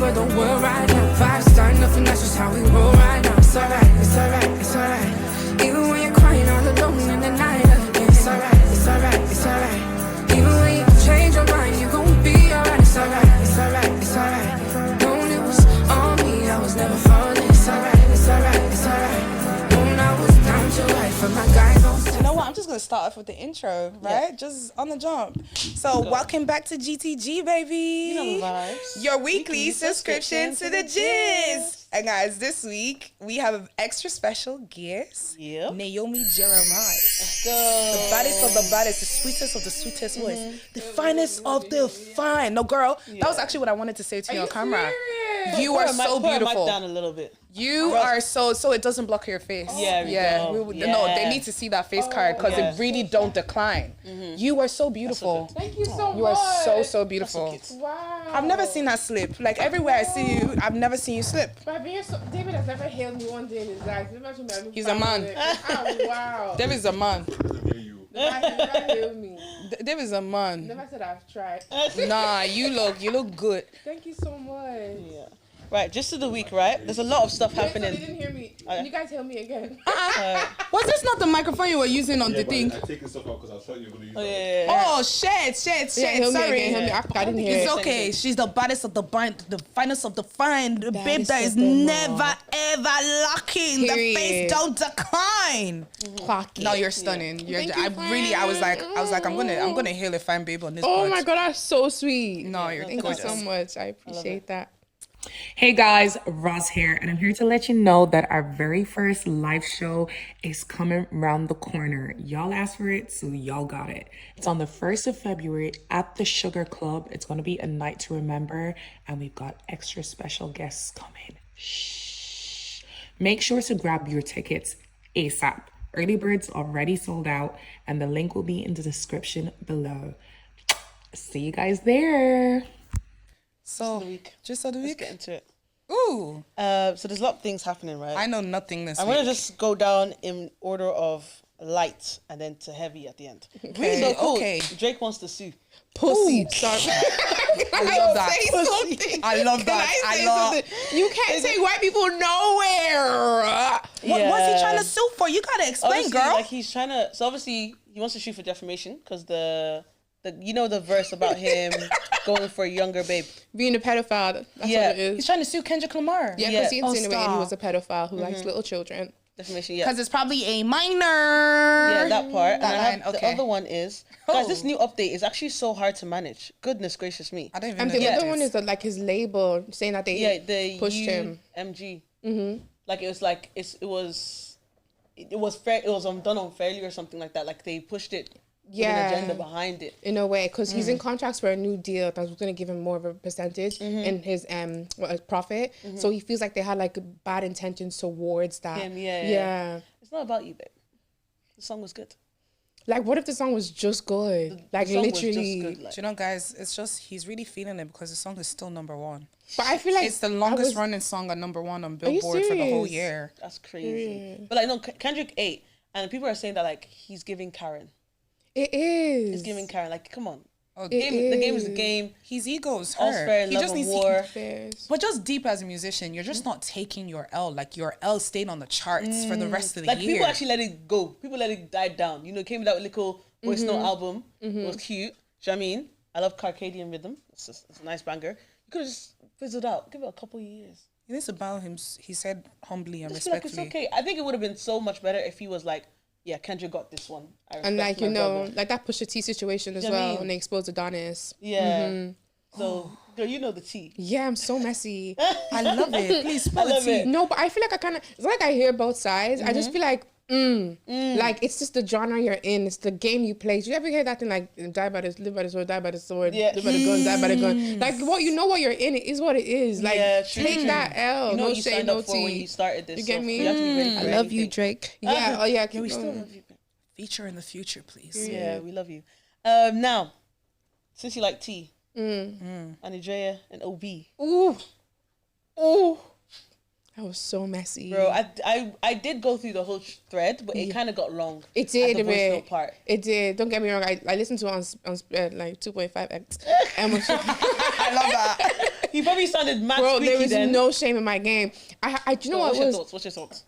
over the world right now. 5-star, nothing, that's just how we roll right now. It's alright, it's alright, it's alright. Even when you're crying all alone in the night again. It's alright, it's alright, it's alright. Even when you change your mind, you gon' be alright. It's alright, it's alright, it's alright. Known it was on me, I was never falling. It's alright, it's alright, it's alright. Known I was down to right for my guys on. You know what? I'm just gonna start off with the intro, right? Yeah. Just on the jump. So welcome back to GTG, baby. You know the vibes. Your weekly subscription to the Jizz. And guys, this week we have an extra special guest. Yep. Naomi Jerimiahh. Let's go. The baddest of the baddest, the swietest of the sweetest voice, the finest of the fine. No, girl, that was actually what I wanted to say to you on camera. You are so beautiful. Put mic down a little bit. You are so it doesn't block your face. Yeah. No, they need to see that face card because it really don't decline. You are so beautiful. Thank you so much. You are so beautiful. So Wow. I've never seen that slip. Like everywhere I see you, I've never seen you slip. But David has never hailed me one day in his life. He's a man. Oh, wow. David is a man. Never hailed me. David is a man. Never said I've tried. Nah, you look good. Thank you so much. Yeah. Right, just to the week, right? There's a lot of stuff happening. So you didn't hear me. You guys hear me again. Was this not the microphone you were using on the thing? I take this stuff out because I thought you were going to use Yeah. Oh, shit. Hear me Sorry. again, hear me. I didn't hear It's it. okay. She's the baddest of the the finest of the fine. The babe Baddest that is of them never ever lacking. The Period. face don't decline. Clock it. No, you're stunning. Thank I you, was like, I'm gonna hail a fine babe on this. Oh pod. my God, that's so sweet. No, you're Thank gorgeous. you so much. I appreciate that. Hey guys, Roz here, and I'm here to let you know that our very first live show is coming around the corner. Y'all asked for it, so y'all got it. It's on the 1st of February at the Sugar Club. It's going to be a night to remember, and we've got extra special guests coming. Shh. Make sure to grab your tickets ASAP. Early birds already sold out, and the link will be in the description below. See you guys there. So, just of the Let's week. get into it. Ooh, So there's a lot of things happening, right? I know nothing this I'm week. going to just go down in order of light and then to heavy at the end. Really? So cool. Okay. Drake wants to sue. Pussy. Sorry. I love that. Say something. I love that. Can I say I love. something? You can't say white people nowhere. What's he trying to sue for? You gotta explain, Obviously, girl. like he's trying to. So obviously he wants to shoot for defamation because the you know the verse about him going for a younger babe. Being a pedophile. That's Yeah. what it He's is. trying to sue Kendrick Lamar. Yeah, Yeah. because he insinuated he was a stop. pedophile who likes little children. Defamation, yeah. Because it's probably a minor. Yeah, that part. And That I have line, the okay. other one is guys, this new update is actually so hard to manage. Goodness gracious me. I don't even And know. the what other it one is that, like his label saying that they Yeah, the pushed him. UMG. Like it was done unfairly or something like that. Like they pushed it with Yeah. an agenda behind it. In a way, because he's in contracts for a new deal that was going to give him more of a percentage in his profit. So he feels like they had like bad intentions towards that. Him, yeah. It's not about you, babe. The song was good. Like, what if the song was just good? Like, The song was just literally. good, like. Do you know, guys? It's just he's really feeling it because the song is still #1. But I feel like It's the longest running song at #1 on you Billboard for the whole serious? year. That's crazy. But like no, Kendrick 8, and people are saying that like he's giving Karen. It is. He's giving Karen like, come on. Oh, The game is the game. his ego is All's hurt. fair in He love just and needs war. Fairs. But just deep as a musician, you're just not taking your L. Like your L stayed on the charts for the rest of the Like year. people actually let it go. People let it die down. You know, came with that little voice note album. It was cute. Do you know what I mean? I love Carcadian Rhythm. It's a nice banger. You could have just fizzled out. Give it a couple of years. He needs to bow him. He said humbly and I just feel like respectfully. it's okay. I think it would have been so much better if he was like, yeah, Kendrick got this one. I And like, respect you my know, brother. like that Pusha T situation as You know what I well mean? when they exposed Adonis. Yeah. So, girl, you know the tea. Yeah, I'm so messy. I love it. Please, spill love tea. it. No, but I feel like it's like I hear both sides. I just feel like, like it's just the genre you're in. It's the game you play. Do you ever hear that thing like die by the live by the sword, die by the sword, Yeah. live by the gun, die by the gun? Like what you know what you're in. It is what it is. Like Yeah, true, take true. that L. You know no what you shade, signed no up for when you tea. started this. You get so me? You have to be ready for I love you, anything. Drake. Yeah. Oh yeah. Yeah, we keep still going. love you. Feature in the future, please. Yeah, we love you. Now, since you like T, Andrea and OB. Ooh. Ooh. That was so messy. Bro, I did go through the whole thread, but it kind of got long. It did at the a voice bit. note part. It did. Don't get me wrong. I listened to it on like 2.5x. And when she, I love that. He probably sounded mad Bro, squeaky there is then. no shame in my game. You know what it was? What's your thoughts?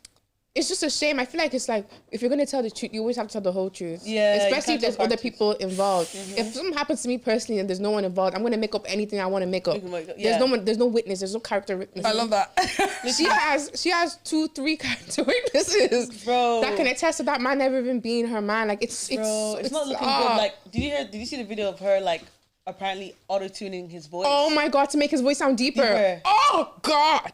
It's just a shame. I feel like it's like if you're gonna tell the truth, you always have to tell the whole truth. Yeah, you especially can't if there's tell other half people involved. If something happens to me personally and there's no one involved, I'm gonna make up anything I want to make up. Yeah. There's no witness. There's no character witness. I love that. She has 2-3 character witnesses, Bro. that can attest to that man never even being her man. Like it's not looking good. Like, did you see the video of her like apparently auto tuning his voice? Oh my god, to make his voice sound deeper. Oh god.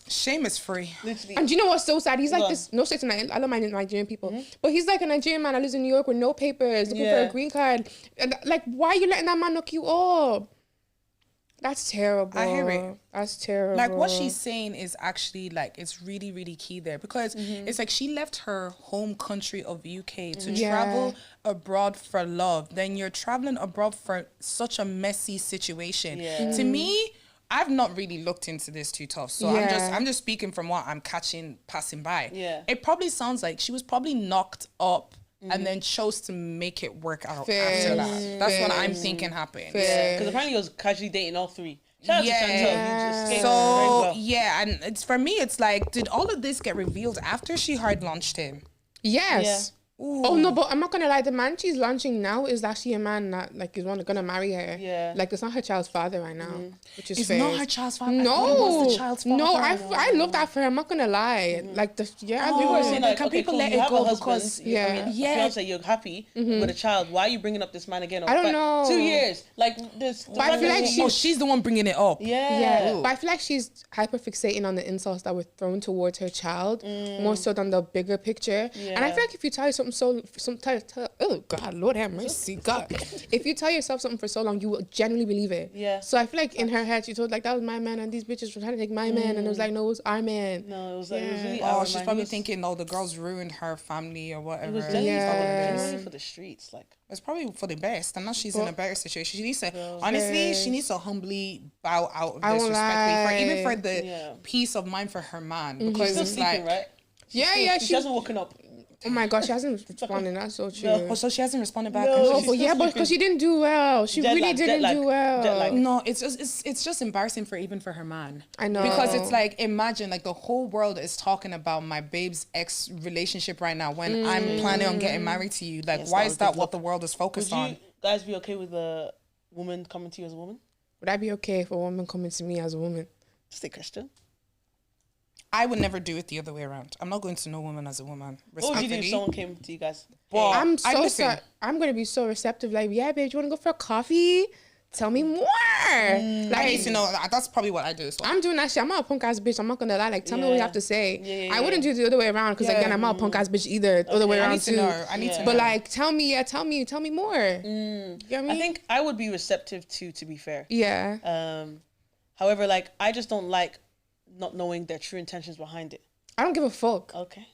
Shame is free. Literally. And do you know what's so sad? He's like Go on. this. No shit tonight. I love my Nigerian people, but he's like a Nigerian man that lives in New York with no papers, looking for a green card. And like, why are you letting that man knock you up? That's terrible. I hear it. That's terrible. Like what she's saying is actually like it's really really key there because it's like she left her home country of UK to travel abroad for love. Then you're traveling abroad for such a messy situation. To me, I've not really looked into this too tough, so I'm just speaking from what I'm passing by. Yeah, it probably sounds like she was probably knocked up and then chose to make it work out after that. That's what I'm thinking happened. because apparently he was casually dating all three. Shout out to Chantel. He just came very So well. yeah, and it's for me. It's like, did all of this get revealed after she hard launched him? yes. Oh no, but I'm not gonna lie. The man she's launching now is actually a man that like is gonna marry her. Yeah. Like it's not her child's father right now, which is It's fair. not her child's father. I No, thought it was the child's father. no, I love that for her. I'm not gonna lie. Like the People were saying like, Can okay, people cool, let you it have go a husband, because- I Yeah. mean, Yeah. fiance, you're happy with a child. Why are you bringing up this man again? I don't know. 2 years, like this. But I feel like she's the one bringing it up. yeah. But I feel like she's hyper fixating on the insults that were thrown towards her child more so than the bigger picture. And I feel like if you tell her oh God, Lord have mercy, God. If you tell yourself something for so long, you will genuinely believe it. Yeah. So I feel like in her head, she told like that was my man, and these bitches were trying to take my man, and it was like no, it was our man. No, it was really Oh, our she's man. probably He was- thinking, oh, the girls ruined her family or whatever. It was generally, Yeah. generally for the streets, like. It's probably for the best, and now she's in a better situation. She needs to, honestly, she needs to humbly bow out of I this won't respectfully, even lie. for the peace of mind for her man, She's because still it's sleeping, like, right? Yeah, She hasn't woken up. Oh my gosh, she hasn't responded. That's so true. oh, so she hasn't responded back. No. and Oh, she's but still yeah, but because she didn't do well. She Jet really lag, jet didn't lag, do well. jet lag. No, it's just embarrassing for her man. I know. Because it's like, imagine like the whole world is talking about my babe's ex relationship right now when I'm planning on getting married to you. Like, why is that what the world is focused Would on? you guys be okay with a woman coming to you as a woman? Would I be okay if a woman coming to me as a woman? Just a question. I would never do it the other way around. I'm not going to no woman as a woman. What would you do if Respectfully. someone came to you guys? But I'm I so listen. sorry. I'm gonna be so receptive. Like, yeah, babe, you wanna go for a coffee? Tell me more. I Like, need to know. That's probably what I do. So. I'm doing that shit. I'm not a punk ass bitch. I'm not gonna lie. Like, tell me what you have to say. Yeah, I wouldn't do it the other way around because again, I'm not a punk ass bitch either. The other way I around need to too. know. I need to know. But like, tell me more. You know what I mean? I think I would be receptive too, to be fair. Yeah. However, like, I just don't like not knowing their true intentions behind it. I don't give a fuck. Okay.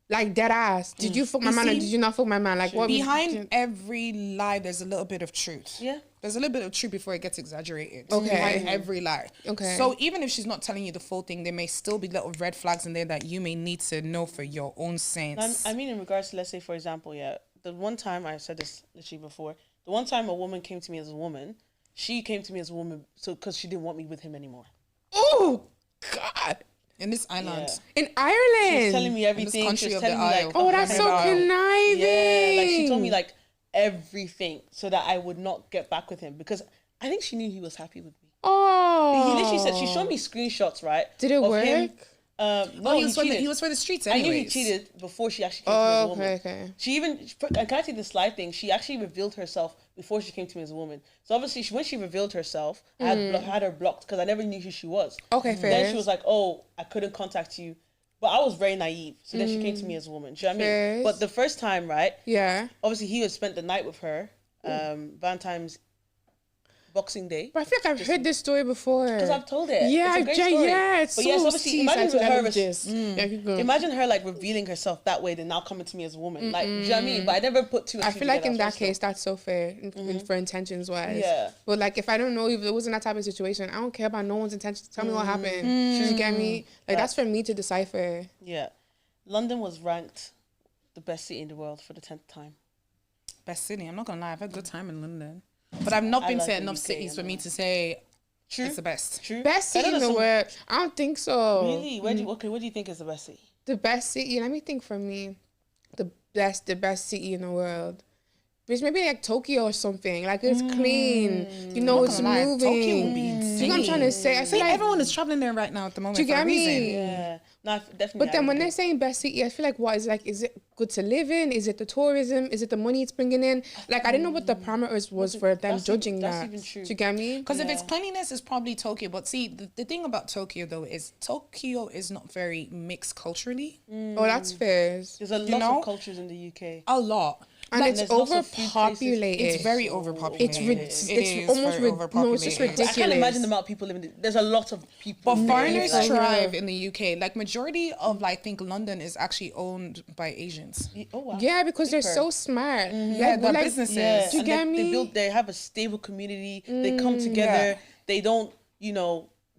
Like dead ass. Did you fuck my man or see, did you not fuck my man? Like what? Behind every lie, there's a little bit of truth. Yeah. There's a little bit of truth before it gets exaggerated. Okay. Behind every lie. Okay. So even if she's not telling you the full thing, there may still be little red flags in there that you may need to know for your own sense. I mean, in regards to, let's say, for example, the one time I said this literally before, the one time a woman came to me as a woman, she came to me as a woman because she didn't want me with him anymore. Oh God. In this island. Yeah. In Ireland. She's telling me everything. country She was of the telling me isle. like, Oh, that's so Wow. conniving. yeah, like she told me like everything so that I would not get back with him because I think she knew he was happy with me. Oh. He literally said she showed me screenshots, right? Did it of work? him. No, he was for cheated. he was for the streets I anyways. knew he cheated before she actually came to me as a woman. Okay. She even, and can I take the slide thing? She actually revealed herself before she came to me as a woman. So obviously, when she revealed herself, I had her blocked because I never knew who she was. Okay, fair. Then she was like, "Oh, I couldn't contact you," but I was very naive. So then she came to me as a woman. Do you know what I mean? Fair. But the first time, right? Yeah. Obviously, he had spent the night with her. Valentine's, Boxing Day. But I feel like I've heard this story before. Because I've told it. Yeah, it's a great story. yeah, it's but so yes, obviously, imagine her. Yeah, keep going. Imagine her like revealing herself that way, then now coming to me as a woman. Like, do you know what I mean? But I never put two and I two feel like together. in that So- case, that's so fair for intentions wise. Yeah. But like, if I don't know if it wasn't that type of situation, I don't care about no one's intentions. Tell me what happened. You get me? Like, that's for me to decipher. Yeah. London was ranked the best city in the world for the 10th time. Best city. I'm not gonna lie. I've had a good time in London, but I've not been like to the enough UK, cities for you me know. to say True. It's the best. True. Best city in the world. I don't think so. Really? What do you think is the best city? The best city. Let me think. For me, the best city in the world. It's maybe like Tokyo or something. Like it's clean. You know, it's moving. Tokyo will be Do you know what I'm trying to say? I feel like everyone is traveling there right now at the moment. Do you for a get me? reason. Yeah. No, definitely. But then when they're saying best city, I feel like what is like, is it good to live in? Is it the tourism? Is it the money it's bringing in? Like I didn't know what the parameters was for them judging that's that. even true. Do you get me? Because if it's cleanliness, it's probably Tokyo. But see, the thing about Tokyo though is Tokyo is not very mixed culturally. Oh, that's fair. There's a lot of cultures in the UK. A lot. And Like, it's there's lots of food overpopulated. It's very overpopulated. It's almost no, it's just ridiculous. I can't imagine the amount of people living there. There's a lot of people. But foreigners like, thrive in the UK. Like majority of I think London is actually owned by Asians. Oh wow. Yeah, because they're so smart. Yeah, Like, their like, businesses. Yeah, Do you and get me? they have a stable community. They come together. Yeah. They don't,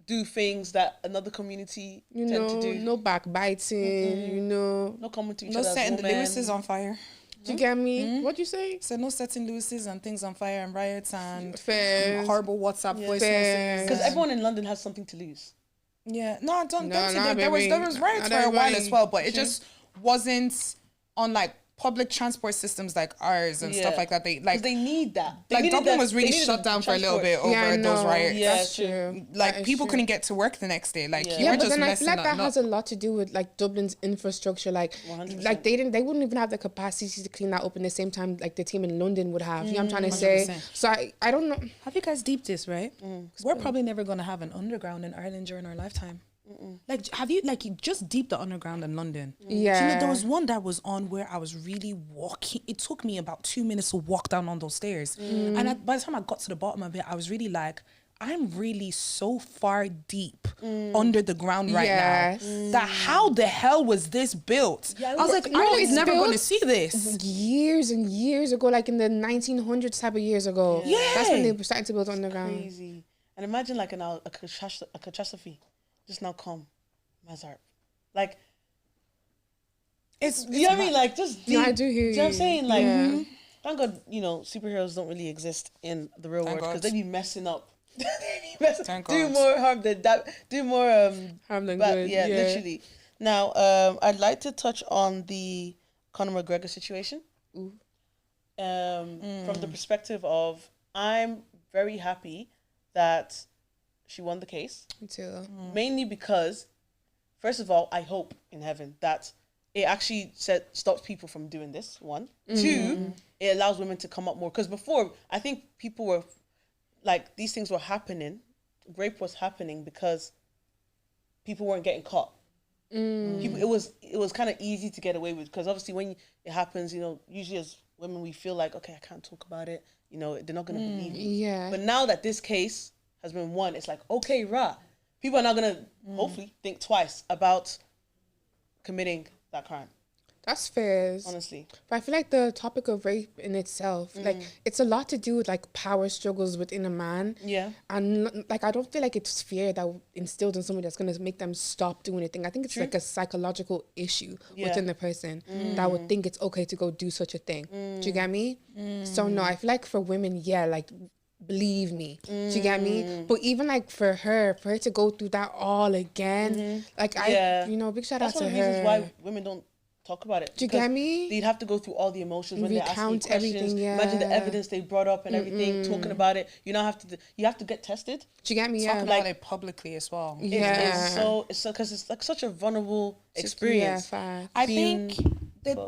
do things that another community You tend know, to do. no backbiting. You know, No comment to each No other's setting the woman. Lewis's on fire. do you get me? What you say? So no setting Lewis's and things on fire and riots and Fair. horrible WhatsApp voice Fair. messages. Because everyone in London has something to lose. Yeah, no, don't say nah, that. There was baby. riots Not for a while everybody. as well, but it just wasn't on like public transport systems like ours and stuff Yeah. like that. They 'Cause like they need that. They like needed Dublin that- was really they needed shut the down for a little transport. bit Yeah, I over those know. riots. Yeah, That's true. true. Like That is people true. couldn't get to work the next day. Like you Yeah, were but just then I messing feel like that up. has a lot to do with like Dublin's infrastructure. Like 100%. they wouldn't even have the capacity to clean that up in the same time like the team in London would have. You know what I'm trying to say? 100%. So I don't know. Have you guys deeped this, right? We're probably never going to have an underground in Ireland during our lifetime. Like, have you, like, you just deep the underground in London? Yeah. Do you know, there was one that was on where I was really walking. It took me about 2 minutes to walk down on those stairs. And by the time I got to the bottom of it, I was really like, I'm really so far deep under the ground right Yes. now. That how the hell was this built? Yeah, I was like, no, Ireland's it's never going to built see this. Years and years ago, like in the 1900s type of years ago. Yeah. That's when they were starting to build underground. Crazy. And imagine like a catastrophe just now come. Mazar. Like, It's you know what I mean? Like, just deep. No, I do hear Do you know what I'm you. saying? Like, Yeah. thank God, superheroes don't really exist in the real world God. because they be messing up. Thank do God. more harm than that. Do more Harm than bad- good. Yeah, Yeah. literally. Now, I'd like to touch on the Conor McGregor situation. From the perspective of, I'm very happy that she won the case. Me too. Mainly because, first of all, I hope in heaven that it actually stops people from doing this, one. Two, it allows women to come up more. Because before, I think people were, like, these things were happening. Rape was happening because people weren't getting caught. It was kind of easy to get away with. Because obviously when it happens, usually as women, we feel like, okay, I can't talk about it. They're not going to believe me. Yeah. But now that this case has been won, it's like, okay, people are not going to hopefully think twice about committing that crime, That's fair. honestly. But I feel like the topic of rape in itself, like it's a lot to do with like power struggles within a man. Yeah. And like I don't feel like it's fear that instilled in somebody that's gonna make them stop doing anything. I think it's like a psychological issue within the person that would think it's okay to go do such a thing. Do you get me? So no, I feel like for women, yeah, like believe me. Do you get me? But even like for her to go through that all again, like big shout That's out one to of the her. reasons why women don't talk about it. Do you because get me? They'd have to go through all the emotions when they're asking you Recount questions. everything, Imagine the yeah. evidence they brought up and everything, talking about it. You have to get tested. Do you get me? talk Yeah. about it publicly as well. Yeah. It's because it's like such a vulnerable Yeah, experience. fact. I being think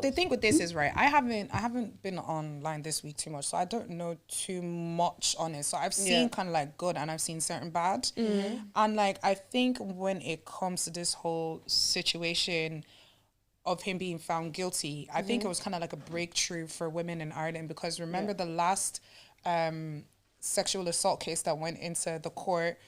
the thing with this is right. I haven't been online this week too much, so I don't know too much on it. So I've seen kind of like good and I've seen certain bad, and like I think when it comes to this whole situation of him being found guilty, I think it was kind of like a breakthrough for women in Ireland because remember the last sexual assault case that went into the court.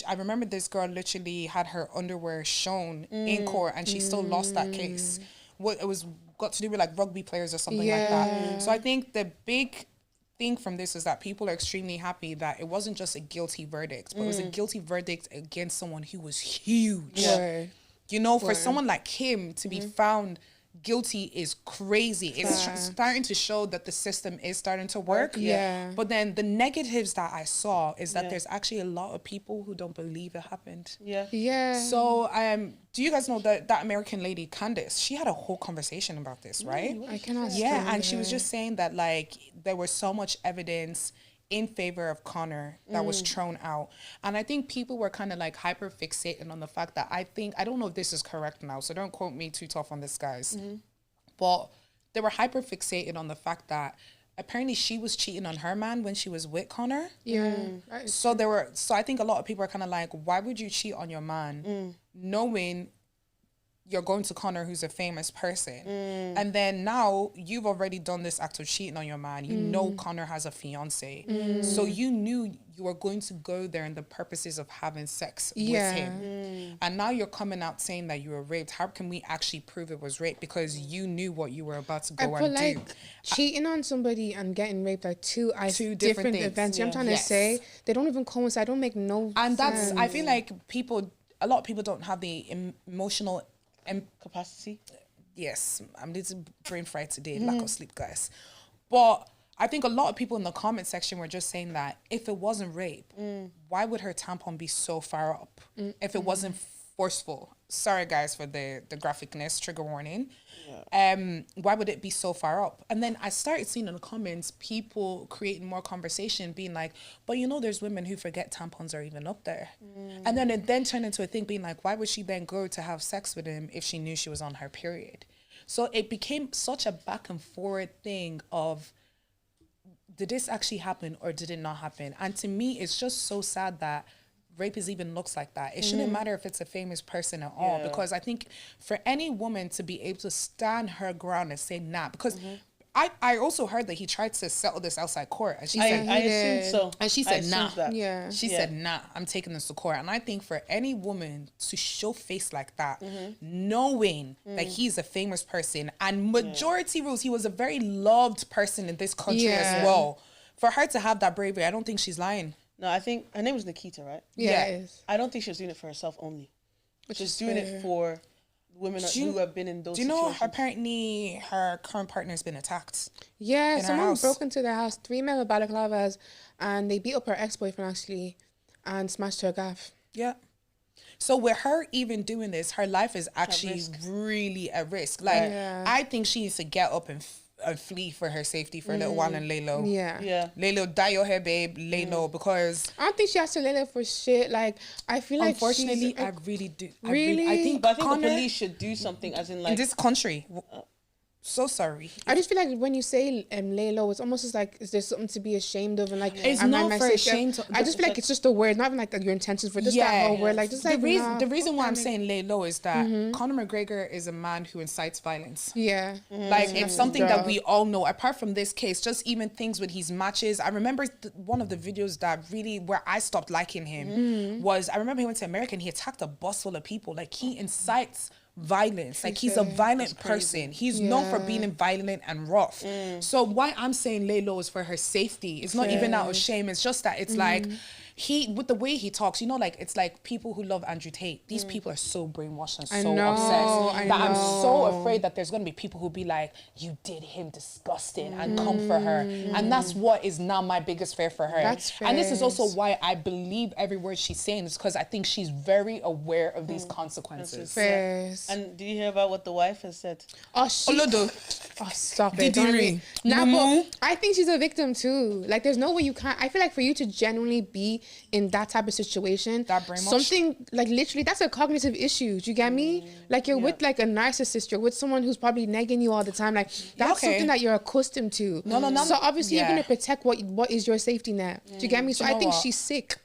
I remember this girl literally had her underwear shown in court and she still lost that case. It was got to do with like rugby players or something like that. So I think the big thing from this is that people are extremely happy that it wasn't just a guilty verdict, but it was a guilty verdict against someone who was huge. Word. For someone like him to be found guilty is crazy. It's starting to show that the system is starting to work. Yeah. But then the negatives that I saw is that there's actually a lot of people who don't believe it happened. Yeah. So do you guys know that American lady Candace? She had a whole conversation about this, right? I cannot. Yeah, and she was just saying that like there was so much evidence in favor of Connor that was thrown out. And I think people were kind of like hyper fixated on the fact that I don't know if this is correct now, so don't quote me too tough on this, guys. But they were hyper fixated on the fact that apparently she was cheating on her man when she was with Connor. Yeah. So I think a lot of people are kind of like, why would you cheat on your man knowing you're going to Connor, who's a famous person, and then now you've already done this act of cheating on your man. You know Connor has a fiance, so you knew you were going to go there in the purposes of having sex with him, and now you're coming out saying that you were raped. How can we actually prove it was rape? Because you knew what you were about to go and do. Cheating on somebody and getting raped are two different things. events. You know what I'm trying to say? They don't even coincide. Don't make no And sense. I feel like a lot of people don't have the emotional capacity. Yes, I'm a little brain fried today, lack of sleep, guys. But I think a lot of people in the comment section were just saying that if it wasn't rape, why would her tampon be so far up? If it wasn't forceful. Sorry, guys, for the graphicness, trigger warning. Why would it be so far up? And then I started seeing in the comments people creating more conversation, being like, but you know, there's women who forget tampons are even up there. And then it then turned into a thing being like, why would she then go to have sex with him if she knew she was on her period? So it became such a back and forward thing of, did this actually happen or did it not happen? And to me, it's just so sad that rape even looks like that. It shouldn't matter if it's a famous person at all, because I think for any woman to be able to stand her ground and say nah, because I also heard that he tried to settle this outside court, and she said, I assumed so. and she said nah. She Yeah. said nah, I'm taking this to court. And I think for any woman to show face like that, knowing that he's a famous person, and majority rules, he was a very loved person in this country as well. For her to have that bravery, I don't think she's lying. No, I think her name was Nikita, right? Yeah. It is. I don't think she was doing it for herself only. She's doing it for women who have been in those situations. Do you know apparently her current partner's been attacked? Yeah, in her someone house. broke into their house, 3 men with balaclavas, and they beat up her ex-boyfriend actually and smashed her gaff. Yeah. So with her even doing this, her life is actually really at risk. Like, I think she needs to get up and flee for her safety for a little while and lay low. Yeah. Lay low, dye your hair, babe. Lay low, because I don't think she has to lay low for shit. Like, I feel like unfortunately, I really do. Really? I think But I think Connor, the police should do something, as in like in this country. So sorry. I just feel like when you say lay low, it's almost just like, is there something to be ashamed of? And like, It's am I not for messing- ashamed to- I just feel like it's just a word, not even like your intentions for just that whole word. Like, just the like reason why I'm saying lay low is that Conor McGregor is a man who incites violence. Yeah. Like, it's something that we all know. Apart from this case, just even things with his matches. I remember one of the videos that really, where I stopped liking him was, I remember he went to America and he attacked a bus full of people. Like, he incites violence. Like, he's a violent person. He's known for being violent and rough. So why I'm saying lay low is for her safety. It's not even out of shame. It's just that it's like, with the way he talks, you know, like, it's like people who love Andrew Tate. These people are so brainwashed and so obsessed that I'm so afraid that there's going to be people who be like, you did him disgusting and come for her. And that's what is now my biggest fear for her. That's and this is also why I believe every word she's saying, is because I think she's very aware of these consequences. And did you hear about what the wife has said? Oh, stop it. Didiri. Nah, Mumu. but I think she's a victim too. Like, there's no way you can't. I feel like for you to genuinely be in that type of situation, That brainwash? something like literally, that's a cognitive issue. Do you get me? Like, you're with like a narcissist. You're with someone who's probably negging you all the time. Like, that's something that you're accustomed to. No. So obviously, you're gonna protect what is your safety net. Do you get me? So I think she's sick.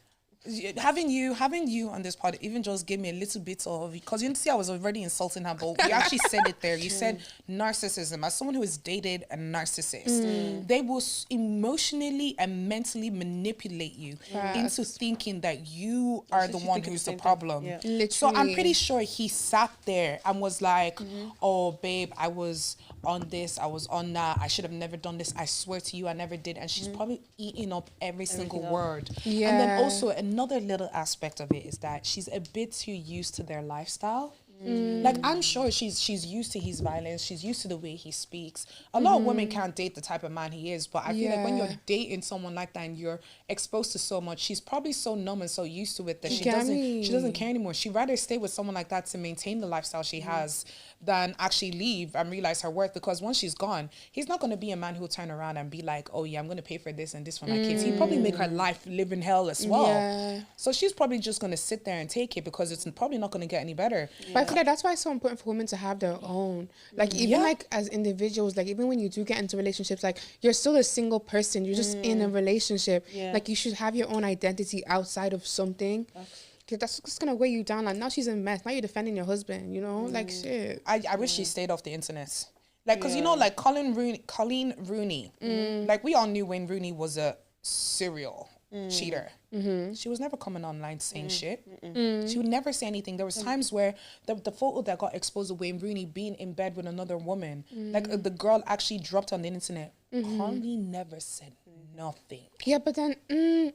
Having you on this pod even just gave me a little bit of, because you see I was already insulting her, but you actually said it there. You said narcissism. As someone who has dated a narcissist, they will emotionally and mentally manipulate you into thinking that you are the one who's the problem. So I'm pretty sure he sat there and was like, oh babe, I was on this, I was on that, I should have never done this, I swear to you I never did. And she's probably eating up every single word. And then also another little aspect of it is that she's a bit too used to their lifestyle. Like, I'm sure she's used to his violence. She's used to the way he speaks. A lot of women can't date the type of man he is, but I feel like when you're dating someone like that and you're exposed to so much, she's probably so numb and so used to it that she doesn't care anymore. She'd rather stay with someone like that to maintain the lifestyle she has than actually leave and realize her worth, because once she's gone, he's not going to be a man who'll turn around and be like, oh yeah, I'm going to pay for this and this for my kids. He'd probably make her life live in hell as well. So she's probably just going to sit there and take it, because it's probably not going to get any better. But I feel like that's why it's so important for women to have their own. Like, even like as individuals, like even when you do get into relationships, like you're still a single person. You're just in a relationship. Like, you should have your own identity outside of something. Cause that's just gonna weigh you down. Like, now she's a mess. Now you're defending your husband, you know? Like, shit. I wish she stayed off the internet. Like, because, you know, like Colleen Rooney. Like, we all knew Wayne Rooney was a serial cheater. She was never coming online saying shit. She would never say anything. There was times where the photo that got exposed of Wayne Rooney being in bed with another woman, like the girl actually dropped on the internet. Colleen never said nothing. Yeah, but then...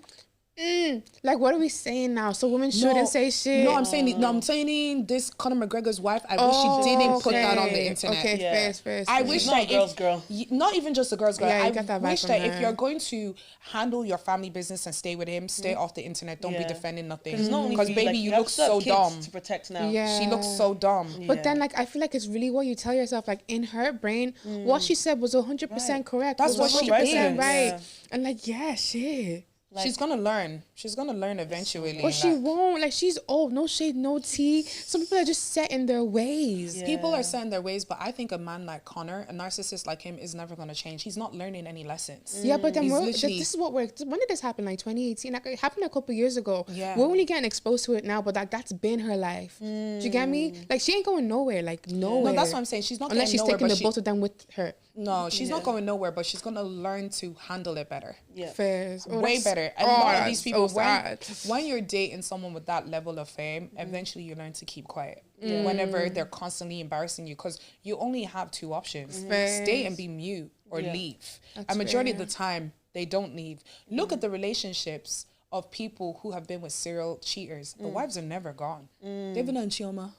like, what are we saying now? So women shouldn't say shit. No, I'm saying this Conor McGregor's wife. I wish she didn't put that on the internet. Okay, fair. I wish not that a girl's girl. Not even just a girl's girl. Yeah, you I got that vibe wish from that her. if you're going to handle your family business and stay with him, stay off the internet. Don't be defending nothing. Because baby, you look so dumb. To protect now. Yeah. She looks so dumb. But then, like, I feel like it's really what you tell yourself. Like, in her brain, what she said was 100% correct. That's what she did. Right. Yeah. And like, yeah, shit. Like, she's gonna learn. She's gonna learn eventually. But she won't. Like, she's old. No shade, no tea. Some people are just set in their ways. Yeah. People are set in their ways, but I think a man like Connor, a narcissist like him, is never gonna change. He's not learning any lessons. Yeah, but then He's this is what we're... When did this happen? Like 2018? Like, it happened a couple years ago. Yeah. We're only getting exposed to it now, but that's been her life. Do you get me? Like, she ain't going nowhere. Like, nowhere. No, that's what I'm saying. She's not Unless getting she's nowhere, taking but the both of them with her. No, she's not going nowhere, but she's gonna learn to handle it better. Yeah. Fair. Way better. And a lot of these people, so when you're dating someone with that level of fame, eventually you learn to keep quiet. Whenever they're constantly embarrassing you, because you only have two options: stay and be mute, or leave. A majority of the time, they don't leave. Look at the relationships of people who have been with serial cheaters. The wives are never gone. David and Chioma.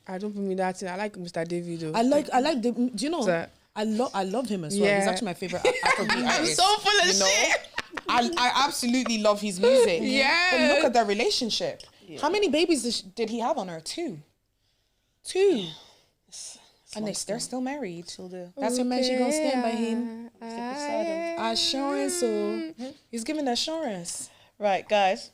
I don't put me that in. I like Mr. David though. I like the. Do you know? I love him as well. He's actually my favorite Afrobeat artist. I'm so full of shit. I absolutely love his music. Yeah. But look at their relationship. Yeah. How many babies did he have on her? Two. And they're still married. Still do. That's her man. She gonna stand by him. Beside Assurance. So he's giving assurance. Right, guys.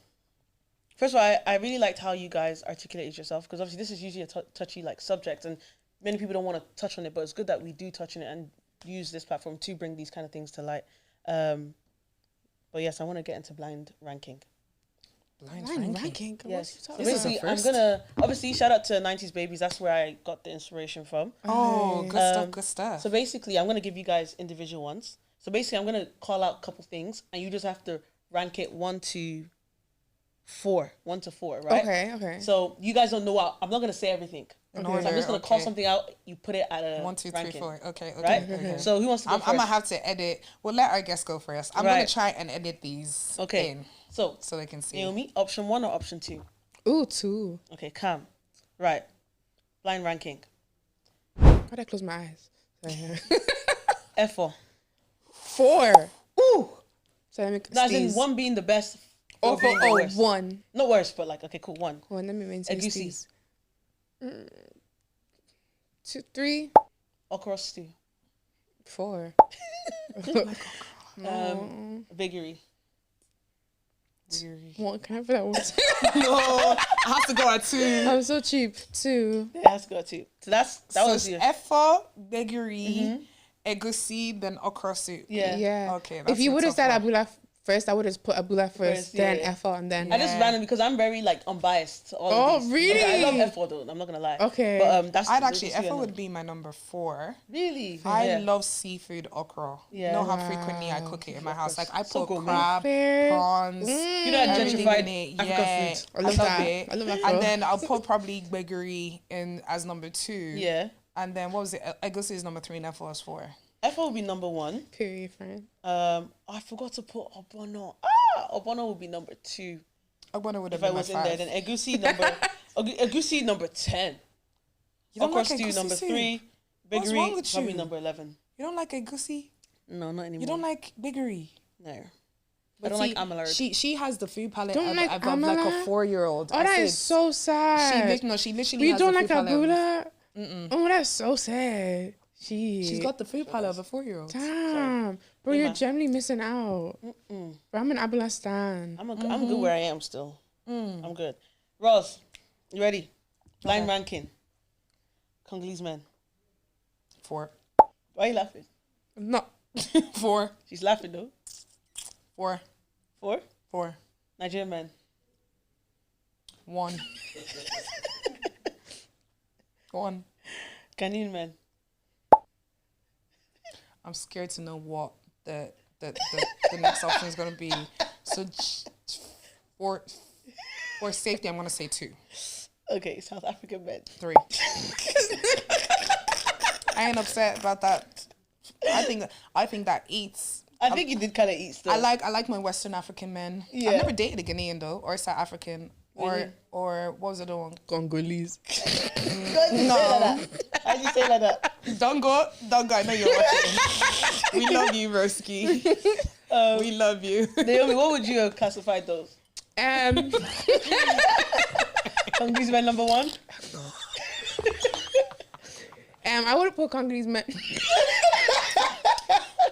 First of all, I really liked how you guys articulated yourself, because obviously this is usually a touchy like subject, and many people don't want to touch on it, but it's good that we do touch on it and use this platform to bring these kind of things to light. But yes, I want to get into blind ranking. Blind ranking. Yes. So This is the basically, I'm first. gonna obviously shout out to 90s Babies. That's where I got the inspiration from. Oh, good stuff. So basically, I'm gonna give you guys individual ones. So basically, I'm gonna call out a couple things, and you just have to rank it 1 to 4, right? Okay. So you guys don't know what I'm not gonna say everything. In So I'm order, just gonna call okay. something out. You put it at a 1, 2, 3, ranking, 4. Okay. right? Okay. So who wants to go I'm first? gonna have to edit. We'll let our guests go first. I'm gonna Right. try and edit these Okay. in So so they can see. Naomi, option 1 or option 2? Ooh, 2. Okay, calm. Right. Blind ranking. Why'd I close my eyes? F4. 4. Ooh. So let me No, as in sneeze. 1 being the best. Oh, 4 being the worst. 1. Not worst, but like, okay, cool. 1. Oh, let me maintain Egusi. sneeze. 2, 3, Okra stew. 4. Biggery. One, can I have that one? No, I have to go at 2. I'm so cheap. 2. It has to go to. So that So was it's your. effa, begiri, egusi, then okra soup. Yeah. Yeah. Okay, If that's you a would have tough said one. Abula first, I would have put Abula first, First, yeah, then yeah. Effa, and then. I just random because I'm very like unbiased. To all Oh, of these. really? Okay, I love F4 though. I'm not gonna lie. Okay. But that's. I'd actually those two effa are would be my number 4. really. I Yeah. love seafood okra. Yeah. You know how frequently I cook it in my house. Like I So put gourmet. crab, Fair. prawns, You know, everything gentrified in it. African Yeah, food. I love love that. it. I love that And girl. then I'll put probably begiri in as number 2. Yeah. And then what was it? Egusi is number 3 and effa is 4. F4 would be number 1. Period, friend. I forgot to put Obono. Obono would be number 2. Ogbonna would have If I been my was in 5. there, then Egusi number 10. You don't Okra like stew egusi number soup? 3. What's wrong Biggery with probably you? number 11. You don't like egusi? No, not anymore. You don't like biggery? No. I don't like amala. She has the food palette Don't of, like like a amala? 4-year-old. Oh, that is so sad. She literally You has don't the like food palette. agula? Oh, that's so sad. She's got the food palette of a 4-year-old. Damn. Bro, Yeah, you're man. generally missing out. Bro, I'm an Abula stan. I'm good where I am still. I'm good. Ross, you ready? Blind ranking. Congolese men. 4. Why are you laughing? No. 4. She's laughing though. 4. 4. 4. Nigerian men. 1. 1. Ghanaian men. I'm scared to know what the next option is gonna be. So for safety, I'm gonna say 2. Okay, South African men. 3. I ain't upset about that. I think that eats. I think you did kind of eat still. I like my Western African men. Yeah. I've never dated a Ghanaian though, or South African, Really? or what was the other one? Congolese. No. How'd you say like that? Don't go. I know you're watching. We love you, Roski. We love you. Naomi, what would you have classified those? Congolese men number 1? I would have put Congolese men.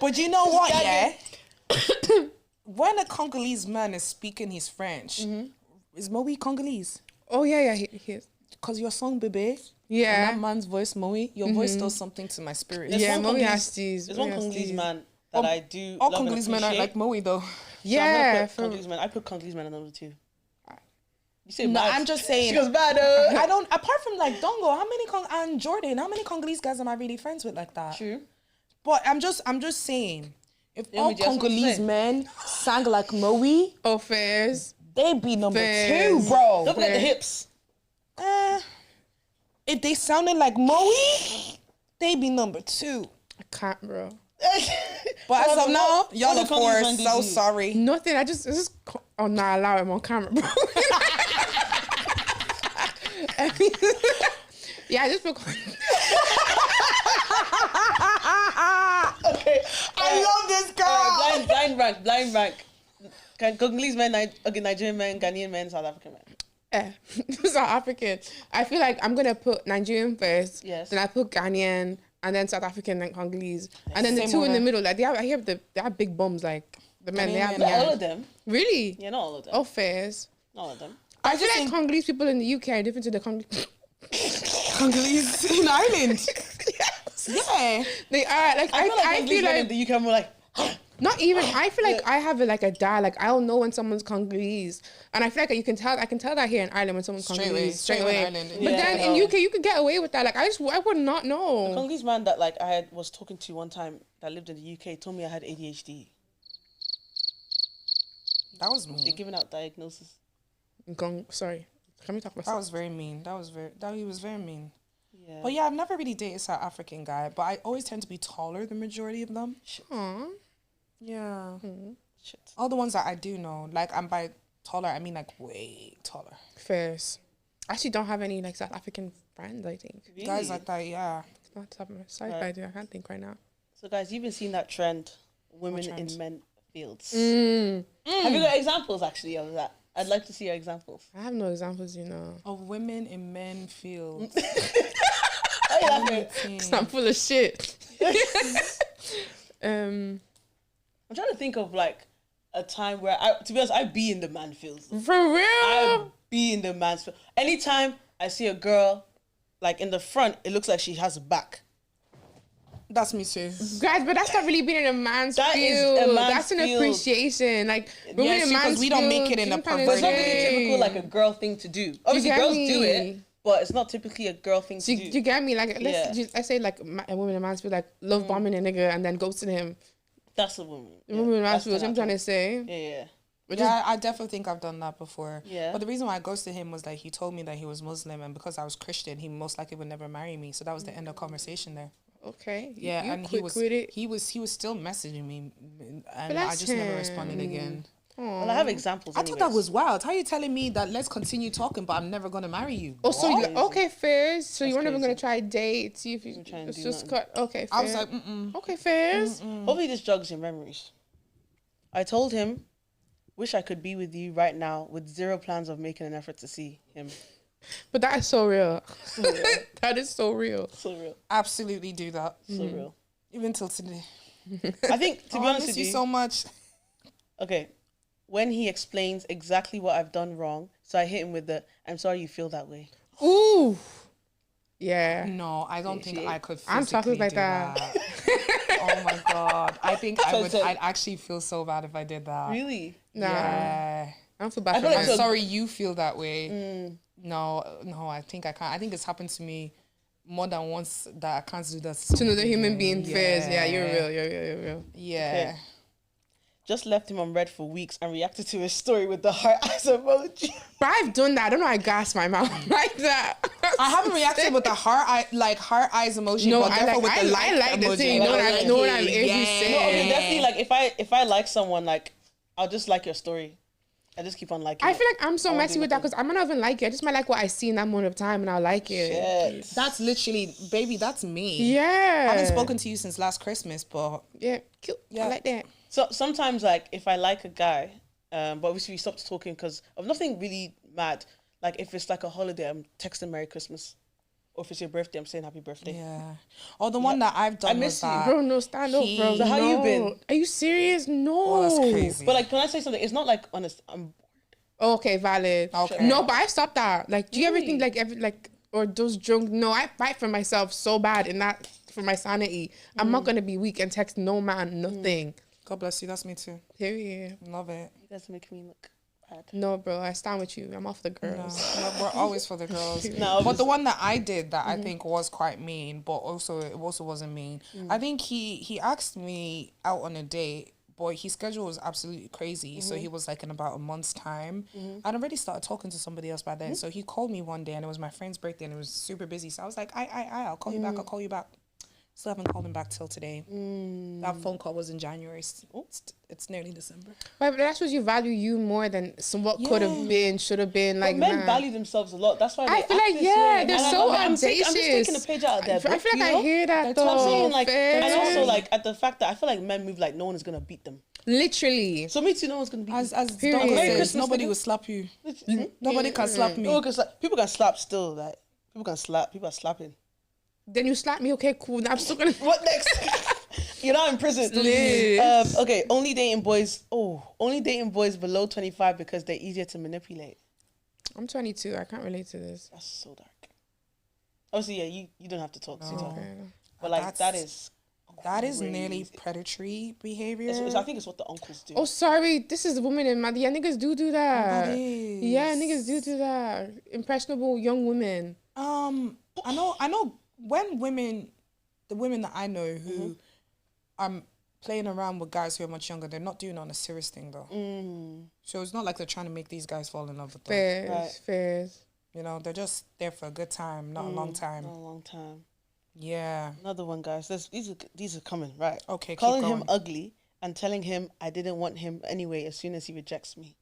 But you know what, yeah? When a Congolese man is speaking his French, is Moe Congolese? Oh, yeah, he is. Because your song, Bebe, Yeah. and that man's voice, Moe, your voice does something to my spirit. There's Yeah, one Moe Congolese- has these. There's one Moe has Congolese these. man that I do All love and Congolese men are appreciate. like Moe, though. So I'm Yeah. gonna put Congolese men. I put Congolese men at number 2. You say No, bad. I'm just saying. She goes bad. I don't. Apart from like Dongo, and Jordan, how many Congolese guys am I really friends with like that? True. But I'm just saying, if Yeah, all we just want to Congolese say. men sang like Moe, Oh, fairs. they be number Fairs. 2, bro. Don't forget the hips. If they sounded like Moe, they be number 2. I can't, bro. But as of now, what y'all do of Congolese course men do so to you? sorry. Nothing. It's just. Oh, nah, allow him on camera, bro. I mean, yeah, just because. Okay. I love this girl. Blind rank. Congolese men, Nigerian men, Ghanaian men, South African men. South African. I feel like I'm gonna put Nigerian first. Yes. Then I put Ghanaian, and then South African, and Congolese, and then the Same 2 in the order. middle. Like they have big bums. Like the men, they Ghanaian have. men, All Yeah. of them. Really? Yeah, not all of them. Oh, fairs. Not all of them. I feel just like think- Congolese people in the UK are different to the Congolese. Congolese in Ireland. Yeah. They are like I feel like I Congolese feel men in like the UK are more like, not even. I feel like I have a dad. Like I'll know when someone's Congolese, and I feel like you can tell. I can tell that here in Ireland when someone's Straight Congolese away. Straight away in Ireland. But Yeah, then I know. in UK you could get away with that. Like I would not know. Congolese man that like I was talking to one time that lived in the UK told me I had ADHD. That was They're mean. giving out diagnosis. Sorry, can we talk about That was very mean. He was very mean. Yeah. But yeah, I've never really dated a South African guy, but I always tend to be taller than majority of them. Aww. Yeah. Shit. All the ones that I do know, like I'm by taller, I mean like way taller. Fairs. I actually don't have any like South African friends. I think. Really? Guys like that, yeah. Not top of my sorry if I do. I can't think right now. So guys, you've been seeing that trend, women trend? in men fields. Mm. Have you got examples actually of that? I'd like to see your examples. I have no examples, you know. Of women in men fields. Why are you laughing? I'm full of shit. I'm trying to think of like a time where to be honest, I be in the man fields. For real. I be in the man's field. Anytime I see a girl like in the front, it looks like she has a back. That's me too. Guys, but that's not really being in a man's That is field. a man's That's an field. appreciation. Like, women Yeah, in see, 'cause man's we don't make field, it in a you kinda But it's not really say- typical like a girl thing to do. Obviously, get girls me? do it, but it's not typically a girl thing to Do do. you get me? Like, Yeah. let's say like a woman in man's field, like love bombing a nigga and then ghosting him. That's a woman. A woman in man's that's field. gonna I'm trying to happen. say. Yeah. But Yeah, I definitely think I've done that before. Yeah. But the reason why I ghosted him was that he told me that he was Muslim, and because I was Christian, he most likely would never marry me. So that was the end of conversation there. okay. Yeah, you and quick with it. he was still messaging me, and I that's just never responded him. again. Well, I have examples. I thought that was wild. How are you telling me that let's continue talking, but I'm never gonna marry you? Oh, so What? you okay, Fairs? So you weren't even crazy. gonna try a date, see if you try and it's do just nothing. cut. Okay, I was fair. like, mm-mm. Okay, Fairs. Hopefully this jogs your memories. I told him, wish I could be with you right now with zero plans of making an effort to see him. But that is so real. That is so real. So real. Absolutely do that. So real. Even till today. I think, to be I honest miss with you you, so much. okay, when he explains exactly what I've done wrong, so I hit him with the, I'm sorry you feel that way. Ooh. Yeah. No, I don't think I could. I'm talking physically like do that. Oh my god! I think I would. So- I'd actually feel so bad if I did that. Really? Nah. Yeah. I don't feel bad I for feel like I'm myself. so- sorry you feel that way. No, I think I can't. I think it's happened to me more than once that I can't do that To another human being, Fairs. Yeah, you're Yeah. real. You're real. Yeah. Okay. Just left him on red for weeks and reacted to his story with the heart eyes emoji. But I've done that. I don't know. I gas my mouth like that. I haven't reacted with the heart eyes emoji, No, but I therefore like. with the I like the emoji. thing. Know what I'm. If you Yeah. say. No, okay, definitely. Like if I like someone, like I'll just like your story. I just keep on liking. I feel like I'm so won't messy do with that nothing. because I might not even like it. I just might like what I see in that moment of time and I'll like it. Shit. That's literally, baby. That's me. Yeah. I haven't spoken to you since last Christmas, but Yeah. Cute. Yeah. I like that. So sometimes, like if I like a guy, but obviously we stopped talking because of nothing really mad. Like if it's like a holiday, I'm texting Merry Christmas, or if it's your birthday, I'm saying Happy Birthday. yeah. Or the one that I've done miss was you. that. Bro, no, stand up, bro. So how you No. been? Are you serious? No. Oh, that's crazy. But like, can I say something? It's not like honest. Okay, valid. Okay. No, but I stopped that. Like, do you ever Really? think like or those drunk? No, I fight for myself so bad in that for my sanity. I'm not gonna be weak and text no man nothing. God bless you. That's me too. Period. Love it. You guys make me look bad. No, bro, I stand with you. I'm off the girls. We're always for the girls. No, But the one that I did that I think was quite mean, but also it also wasn't mean. I think he asked me out on a date, but his schedule was absolutely crazy. So he was like in about a month's time. I'd already started talking to somebody else by then. So he called me one day and it was my friend's birthday and it was super busy. So I was like, I'll call you back. I'll call you back. Still haven't called him back till today. That phone call was in January. It's nearly December. But that shows you value you more than what could have been, should have been. Like, But men man. value themselves a lot. That's why I they feel act like, this yeah, way. they're And so I'm just taking audacious. a page out of their I book. feel like you I know? hear that So I'm though. saying like, and Fair. also like at the fact that I feel like men move like no one is gonna beat them. Literally. So me too, no one's gonna beat As me. Period. Douglas Merry says, Christmas, nobody nigga. will slap you. Nobody can slap me. People can slap still. Like people can slap. People are slapping. Then you slap me. Okay, cool. Now I'm still gonna. What next? You're not in prison. Lit. Okay, only dating boys. Only dating boys below 25 because they're easier to manipulate. I'm 22. I can't relate to this. That's so dark. Obviously, yeah, you don't have to talk. So Okay. but like That's- that is That is nearly predatory behavior. I think it's what the uncles do. Oh, sorry. This is the woman in my. Yeah, niggas do that. That is. Yeah, niggas do that. Impressionable young women. I know when the women that I know who are playing around with guys who are much younger, they're not doing it on a serious thing though. So it's not like they're trying to make these guys fall in love with them. Fairs, Right. fairs. You know, they're just there for a good time, not a long time. Not a long time. Yeah. Another one, guys. These are coming, right? Okay, keep Calling him going. ugly and telling him I didn't want him anyway as soon as he rejects me.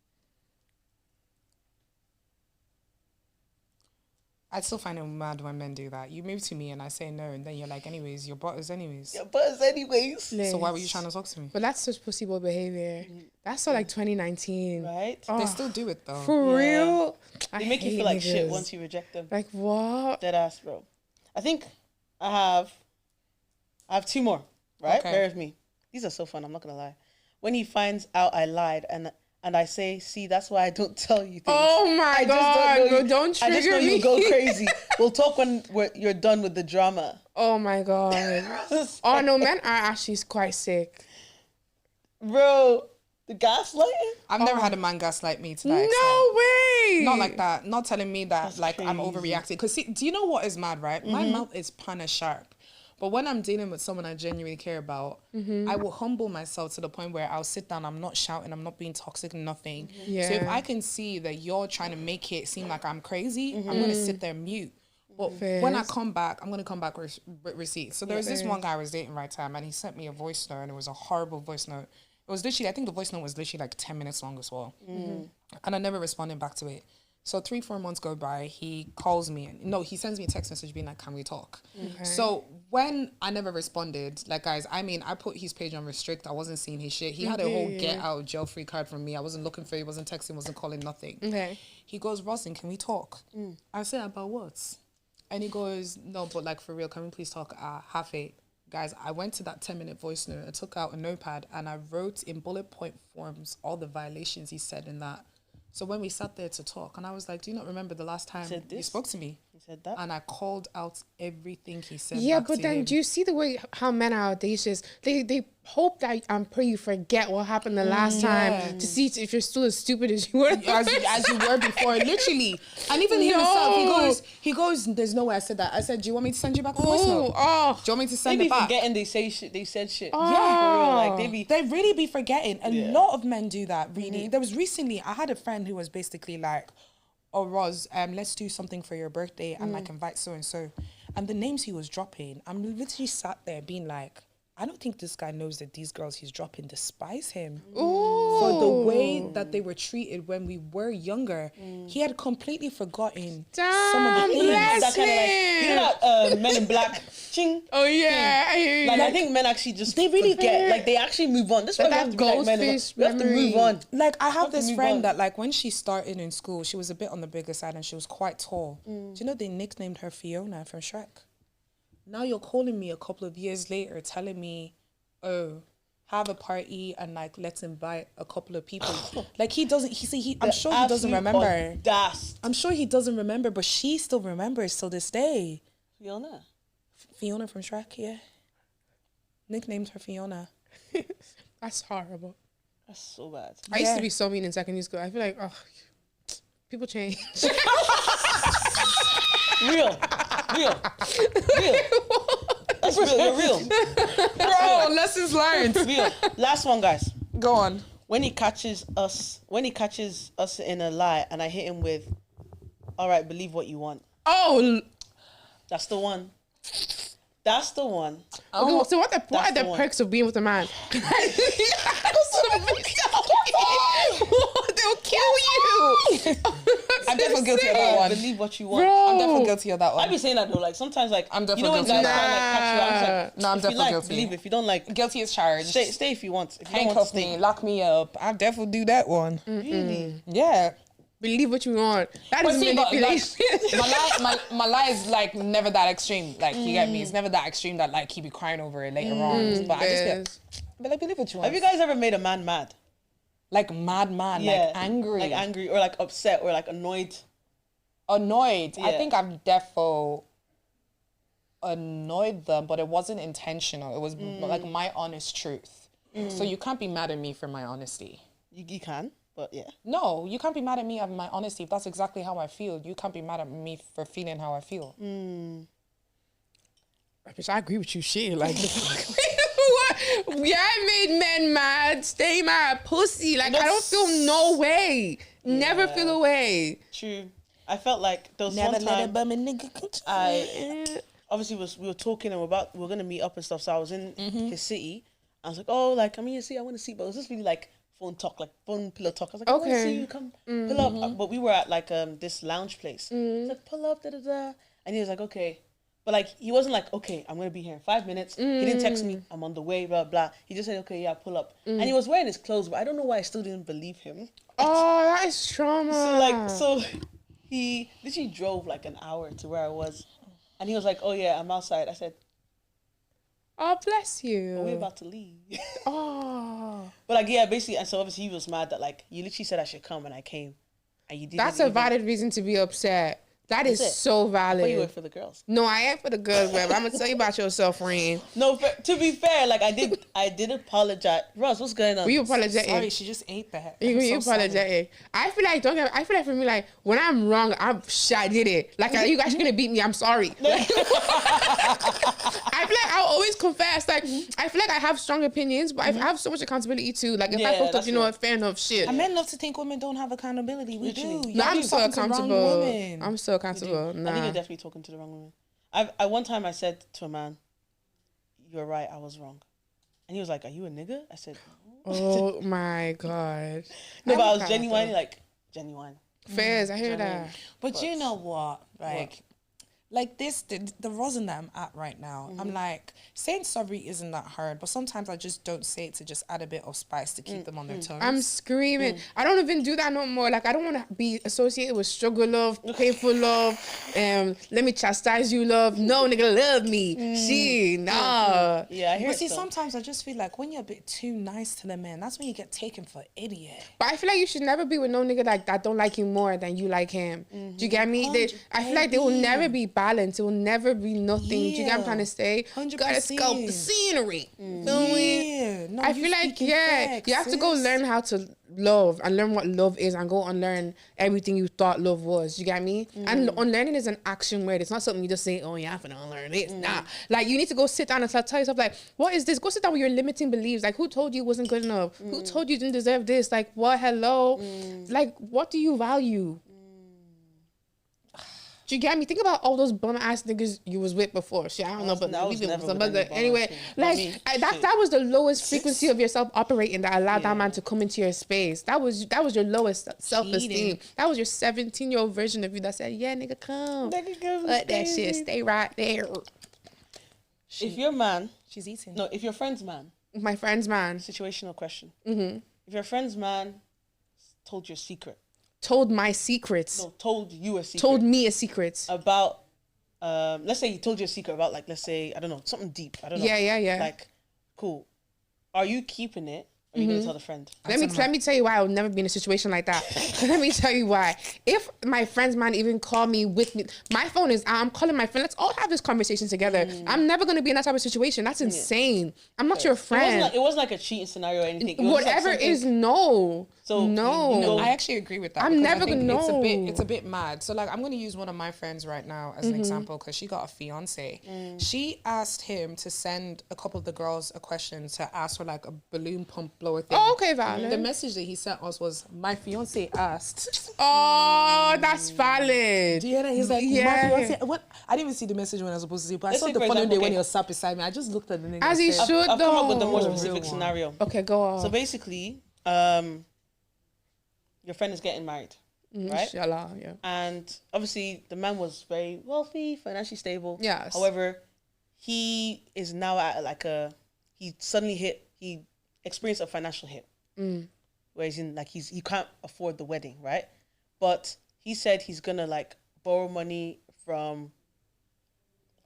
I still find it mad when men do that. You move to me and I say no, and then you're like, anyways, your butt is anyways. Yeah, but anyways, So why were you trying to talk to me? But that's such pussy boy behavior. That's so like 2019. right? They still do it though. For real? I They make you hate feel like shit niggas. once you reject them. Like what? Dead ass, bro. I think I have two more, right? Okay. Bear with me. These are so fun, I'm not gonna lie. When he finds out I lied and I say, see, that's why I don't tell you things. Oh my I just god, don't know bro, you- don't I just trigger know me. you go crazy. We'll talk when you're done with the drama. Oh my god. Oh no, men are actually quite sick. Bro, the gaslighting? I've never had a man gaslight me to that extent. No way. Not like that. Not telling me that That's like I'm crazy. overreacting. Because see, do you know what is mad, right? My mouth is kinda sharp. But when I'm dealing with someone I genuinely care about, I will humble myself to the point where I'll sit down, I'm not shouting, I'm not being toxic, nothing. Yeah. So if I can see that you're trying to make it seem like I'm crazy, I'm going to sit there mute. But when I Fairs. come back, I'm going to come back with receipts. So there was this one guy I was dating right time and he sent me a voice note and it was a horrible voice note. It was literally, I think the voice note was literally like 10 minutes long as well. And I never responded back to it. So 3-4 months go by, he calls me. He sends me a text message being like, can we talk? Okay. So when I never responded, like, guys, I mean, I put his page on restrict. I wasn't seeing his shit. He had a whole get out jail free card from me. I wasn't looking for it. He wasn't texting, wasn't calling, nothing. Okay. He goes, Rosin, can we talk? I said, about what? And he goes, no, but like for real, can we please talk at 8:30? Guys, I went to that 10-minute voice note. I took out a notepad and I wrote in bullet point forms all the violations he said in that. So when we sat there to talk, and I was like, do you not remember the last time you spoke to me? He said that. And I called out everything he said. Yeah, back but to then him. do you see the way how men are audacious? They hope that I'm pretty you forget what happened the last time to see if you're still as stupid as you were. As you were before, literally. And even him himself, he goes, there's no way I said that. I said, do you want me to send you back the voice note? Oh. Do you want me to send They it be back? forgetting they said shit. Oh. Yeah, for real. Like They really be forgetting. A lot of men do that, really. There was recently, I had a friend who was basically like, oh, Roz, let's do something for your birthday and like invite so-and-so. And the names he was dropping, I'm literally sat there being like, I don't think this guy knows that these girls he's dropping despise him. For the way that they were treated when we were younger. He had completely forgotten some of the things. that kind of like, you know that Men in Black ching. Oh yeah, I hear you. Like, I think men actually just they really get like they actually move on. This is why we have to be like men. We have to move on. Like I have this friend that like when she started in school, she was a bit on the bigger side and she was quite tall. Do you know they nicknamed her Fiona from Shrek? Now you're calling me a couple of years later telling me, oh, have a party and like let's invite a couple of people. Like I'm sure he doesn't remember. I'm sure he doesn't remember, but she still remembers till this day. Fiona from Shrek, yeah. Nicknamed her Fiona. That's horrible. That's so bad. I used to be so mean in secondary school. I feel like, people change. Real. That's real. You're real. Bro, lessons learned. Real. Last one, guys. Go on. When he catches us in a lie, and I hit him with, "All right, believe what you want." Oh, that's the one. That's the one. Okay, so what are the perks of being with a man? They'll kill you. I'm definitely guilty of that one. Believe what you want. I'm definitely guilty of that one. I be saying that though. Like sometimes, like I'm definitely you know when guilty. guys try to like catch you out, I'm like, no, I'm if definitely you like, guilty. Believe. If you don't like, guilty as charged. Stay if you want. If you don't want to Handcuff stay. me, lock me up. I definitely do that one. Really? Yeah. Believe what you want. That is manipulation. My lie is like never that extreme. Like you get me. It's never that extreme that like he be crying over it later on. But I just get. But like believe what you want. Have you guys ever made a man mad? Like mad, like angry, or like upset, or like annoyed. Annoyed. Yeah. I think I've defo annoyed them, but it wasn't intentional. It was like my honest truth. So you can't be mad at me for my honesty. You can, but yeah. No, you can't be mad at me for my honesty. If that's exactly how I feel, you can't be mad at me for feeling how I feel. Bitch, I agree with you. Shit, like yeah, I made men mad. Stay mad, pussy. Like I don't feel no way. Yeah. Never feel a way. True. I felt like there was never one time let a bum a nigga control. I obviously we were talking and we're gonna meet up and stuff. So I was in his city. I was like, oh, like I'm in your city. I want to see, but it was just really like phone talk, like phone pillow talk. I was like, I want to see you. Come pull up. But we were at like this lounge place. He's like, pull up, da da da. And he was like, okay. But like he wasn't like, okay, I'm gonna be here in 5 minutes. He didn't text me, I'm on the way, blah blah. He just said, okay, yeah, pull up. And he was wearing his clothes, but I don't know why I still didn't believe him. Oh, that is trauma. So he literally drove like an hour to where I was, and he was like, oh yeah, I'm outside. I said, oh, bless you. we're about to leave. Oh. But like, yeah, basically, and so obviously he was mad that like you literally said I should come and I came, and you didn't. That's a valid reason to be upset. That is so valid. But you were for the girls. No, I ain't for the girls, but I'm gonna tell you about yourself, Rain. No, to be fair, like I did apologize. Ross, what's going on? Were you apologetic? Sorry, she just ate that. You apologetic. I feel like for me, like when I'm wrong, I did it. Like you guys are gonna beat me. I'm sorry. I feel like I'll always confess. Like I feel like I have strong opinions, but I have so much accountability too. Like if I fucked up, you know what, fair enough. Shit. And men love to think women don't have accountability. We do. No, I'm so accountable. I'm so accountable. Nah. I think you're definitely talking to the wrong woman. I one time I said to a man, "You're right. I was wrong." And he was like, "Are you a nigga?" I said, Oh my god. "No, but I was proud, genuinely though. like genuine." Fairs, I hear that. But you know what? Like this, the rosin that I'm at right now, I'm like, saying sorry isn't that hard, but sometimes I just don't say it to just add a bit of spice to keep them on their toes. I'm screaming. I don't even do that no more. Like, I don't want to be associated with struggle love, painful love, let me chastise you love. No, nigga, love me. Nah. Yeah, I hear But it. see, though. sometimes I just feel like when you're a bit too nice to the man, that's when you get taken for idiot. But I feel like you should never be with no nigga like that don't like you more than you like him. Do you get me? I feel like they will never be balanced. It will never be nothing. Do you get what I'm trying to say? 100%. Gotta scope the scenery. Feel me? Yeah. No, I you feel like, speaking yeah, facts, you have to go sis. learn how to love and learn what love is and go unlearn everything you thought love was. You get me? And unlearning is an action word. It's not something you just say, oh, yeah, I'm gonna unlearn it. Nah. Like, you need to go sit down and tell yourself, like, what is this? Go sit down with your limiting beliefs. Like, who told you it wasn't good enough? Who told you didn't deserve this? Like, what? Hello? Like, what do you value? Do you get me? Think about all those bum ass niggas you was with before. Shit, I don't know, but I was leave it never with with any somebody. bum Anyway, ass nigga. like Me, that was the lowest frequency of yourself operating that allowed that man to come into your space. That was your lowest self-esteem. That was your 17-year-old version of you that said, "Yeah, nigga, come, let that shit stay right there." If your man, She's eating. no, if your friend's man, My friend's man situational question. If your friend's man told you a secret, told my secrets, no, told you a secret, told me a secret. about, let's say he told you a secret about, like, let's say, I don't know, something deep. I don't know. Yeah. Like, cool. Are you keeping it? Or are you gonna tell the friend? Let me tell you why I would never be in a situation like that. Let me tell you why. If my friend's man even call me with me, my phone is, I'm calling my friend. Let's all have this conversation together. I'm never gonna be in that type of situation. That's insane. I'm not your friend. It wasn't like a cheating scenario or anything. It was Whatever like is no. So, no. you know, I actually agree with that. I'm because I never think gonna know. It's a bit mad. So like, I'm gonna use one of my friends right now as an example because she got a fiance. She asked him to send a couple of the girls a question to ask for like a balloon pump blower thing. Oh, okay, valid. The message that he sent us was, "My fiance asked." Oh, that's valid. Do you hear that? He's like, Yeah. "My fiance." What? I didn't even see the message when I was supposed to see, it, but I Let's saw say, the for following example, day when okay. he was sat beside me. I just looked at the nigga. As and he said, should, I've come up with the more though. specific Real scenario. Okay, go on. So basically, your friend is getting married, right? Inshallah, yeah. And obviously, the man was very wealthy, financially stable. Yes. However, he is now at like he experienced a financial hit. Where he's in, like, he can't afford the wedding, right? But he said he's gonna, like, borrow money from,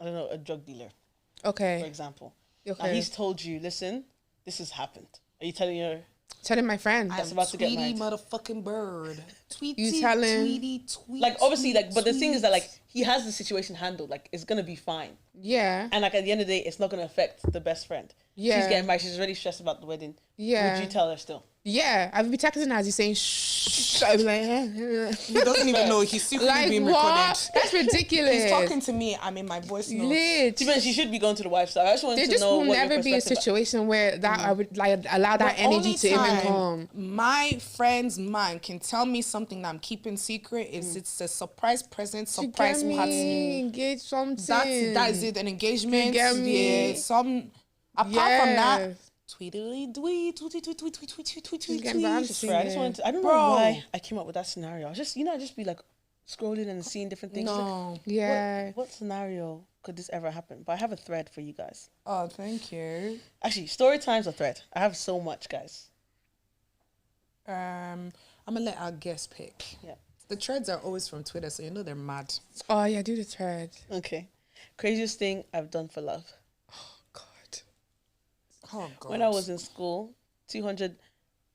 I don't know, a drug dealer, for Okay. example. Okay. Now he's told you, listen, this has happened. Are you telling your Telling my friend. that's about to get Tweety married? motherfucking bird. Tweety, You tell him. Tweety, tweet. Like, obviously, like, but the thing is that, like, he has the situation handled. Like, it's gonna be fine. Yeah. And, like, at the end of the day, it's not gonna affect the best friend. Yeah. She's getting married. She's already stressed about the wedding. Yeah. Would you tell her still? Yeah. I would be texting her as he's saying shh. I'd be like, He doesn't even know he's secretly like being what? recorded. That's ridiculous. He's talking to me. I'm in my voice notes. Lit. To be honest, she should be going to the wife side. I just wanted There to just know will what your never be a perspective- situation where that I would like allow that The energy only to even time come. My friend's man can tell me something that I'm keeping secret is it's a surprise present, You surprise get party. me? Engage something. That is it. An engagement. get me? Yeah. Some apart from that, Yes. tweedly tweet, tweet, tweet, tweet, tweet, tweet, tweet, tweet, She's getting tweet. bounced. Right, I just wanted to, I don't know Bro. why I came up with that scenario. I just, I just be like scrolling and seeing different things. Like, No. Yeah. what scenario could this ever happen? But I have a thread for you guys. Oh, thank you. Actually, story times or thread. I have so much, guys. I'm gonna let our guest pick. Yeah. The threads are always from Twitter, so you know they're mad. Oh yeah, do the thread. Okay. Craziest thing I've done for love. God. Oh God. When I was in school, 200,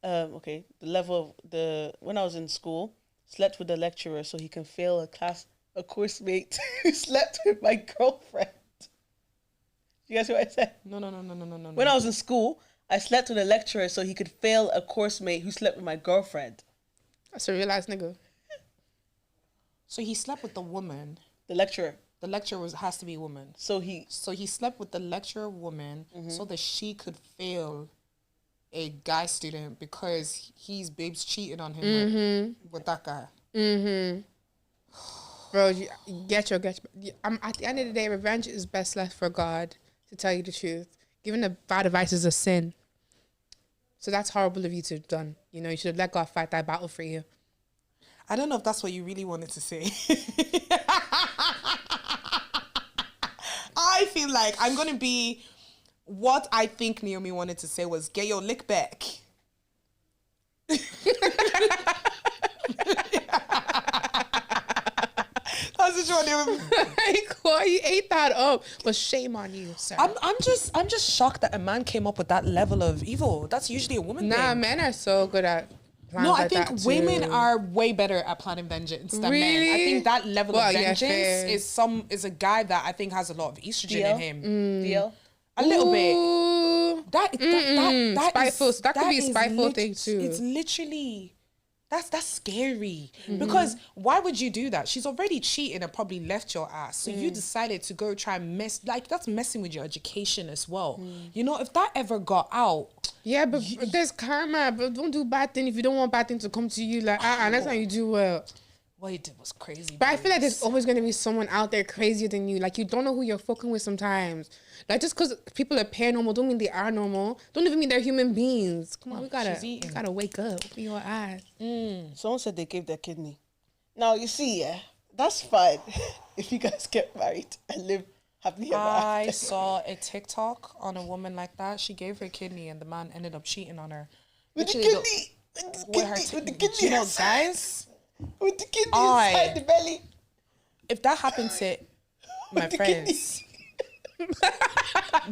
okay, the level of when I was in school, slept with the lecturer so he can fail a course mate who slept with my girlfriend. You guys hear what I said? No. When I was in school, I slept with a lecturer so he could fail a course mate who slept with my girlfriend. That's a real ass nigga. So he slept with the woman. The lecturer. The lecturer has to be a woman. So he slept with the lecturer woman so that she could fail a guy student because his babes cheated on him with that guy. Bro, get your. At the end of the day, revenge is best left for God. To tell you the truth, Giving a bad advice is a sin. So that's horrible of you to have done. You know, you should have let God fight that battle for you. I don't know if that's what you really wanted to say. I feel like I'm going to be... What I think Naomi wanted to say was, get your lick back. That's what you want to do. Like, why you ate that up? But shame on you, sir. I'm just shocked that a man came up with that level of evil. That's usually a woman Nah, thing. men are so good at plans No, I like think that women too. are way better at planning vengeance than men. Really? I think that level Well, of yeah, vengeance fair. is a guy that I think has a lot of estrogen in him. DL. A little bit. Ooh. That Spiteful. is, That could be a is spiteful thing too. It's literally that's scary. Mm-hmm. Because why would you do that? She's already cheated and probably left your ass. So Mm. you decided to go try and that's messing with your education as well. Mm. You know, if that ever got out, Yeah, but there's karma. But don't do bad thing if you don't want bad things to come to you. Like, next time you do well. what he did was crazy. But I feel like there's always gonna be someone out there crazier than you. Like, you don't know who you're fucking with sometimes. Like, just because people are paranormal don't mean they are normal. Don't even mean they're human beings. Come on, we gotta wake up. Open your eyes. Someone said they gave their kidney. Now, you see, yeah, that's fine if you guys get married and live happily ever I after. saw a TikTok on a woman like that. She gave her kidney and the man ended up cheating on her. With the Literally, kidney. With the do kidney. you know, inside- guys, With the kidney I- inside the belly. if that happened to my With the friends,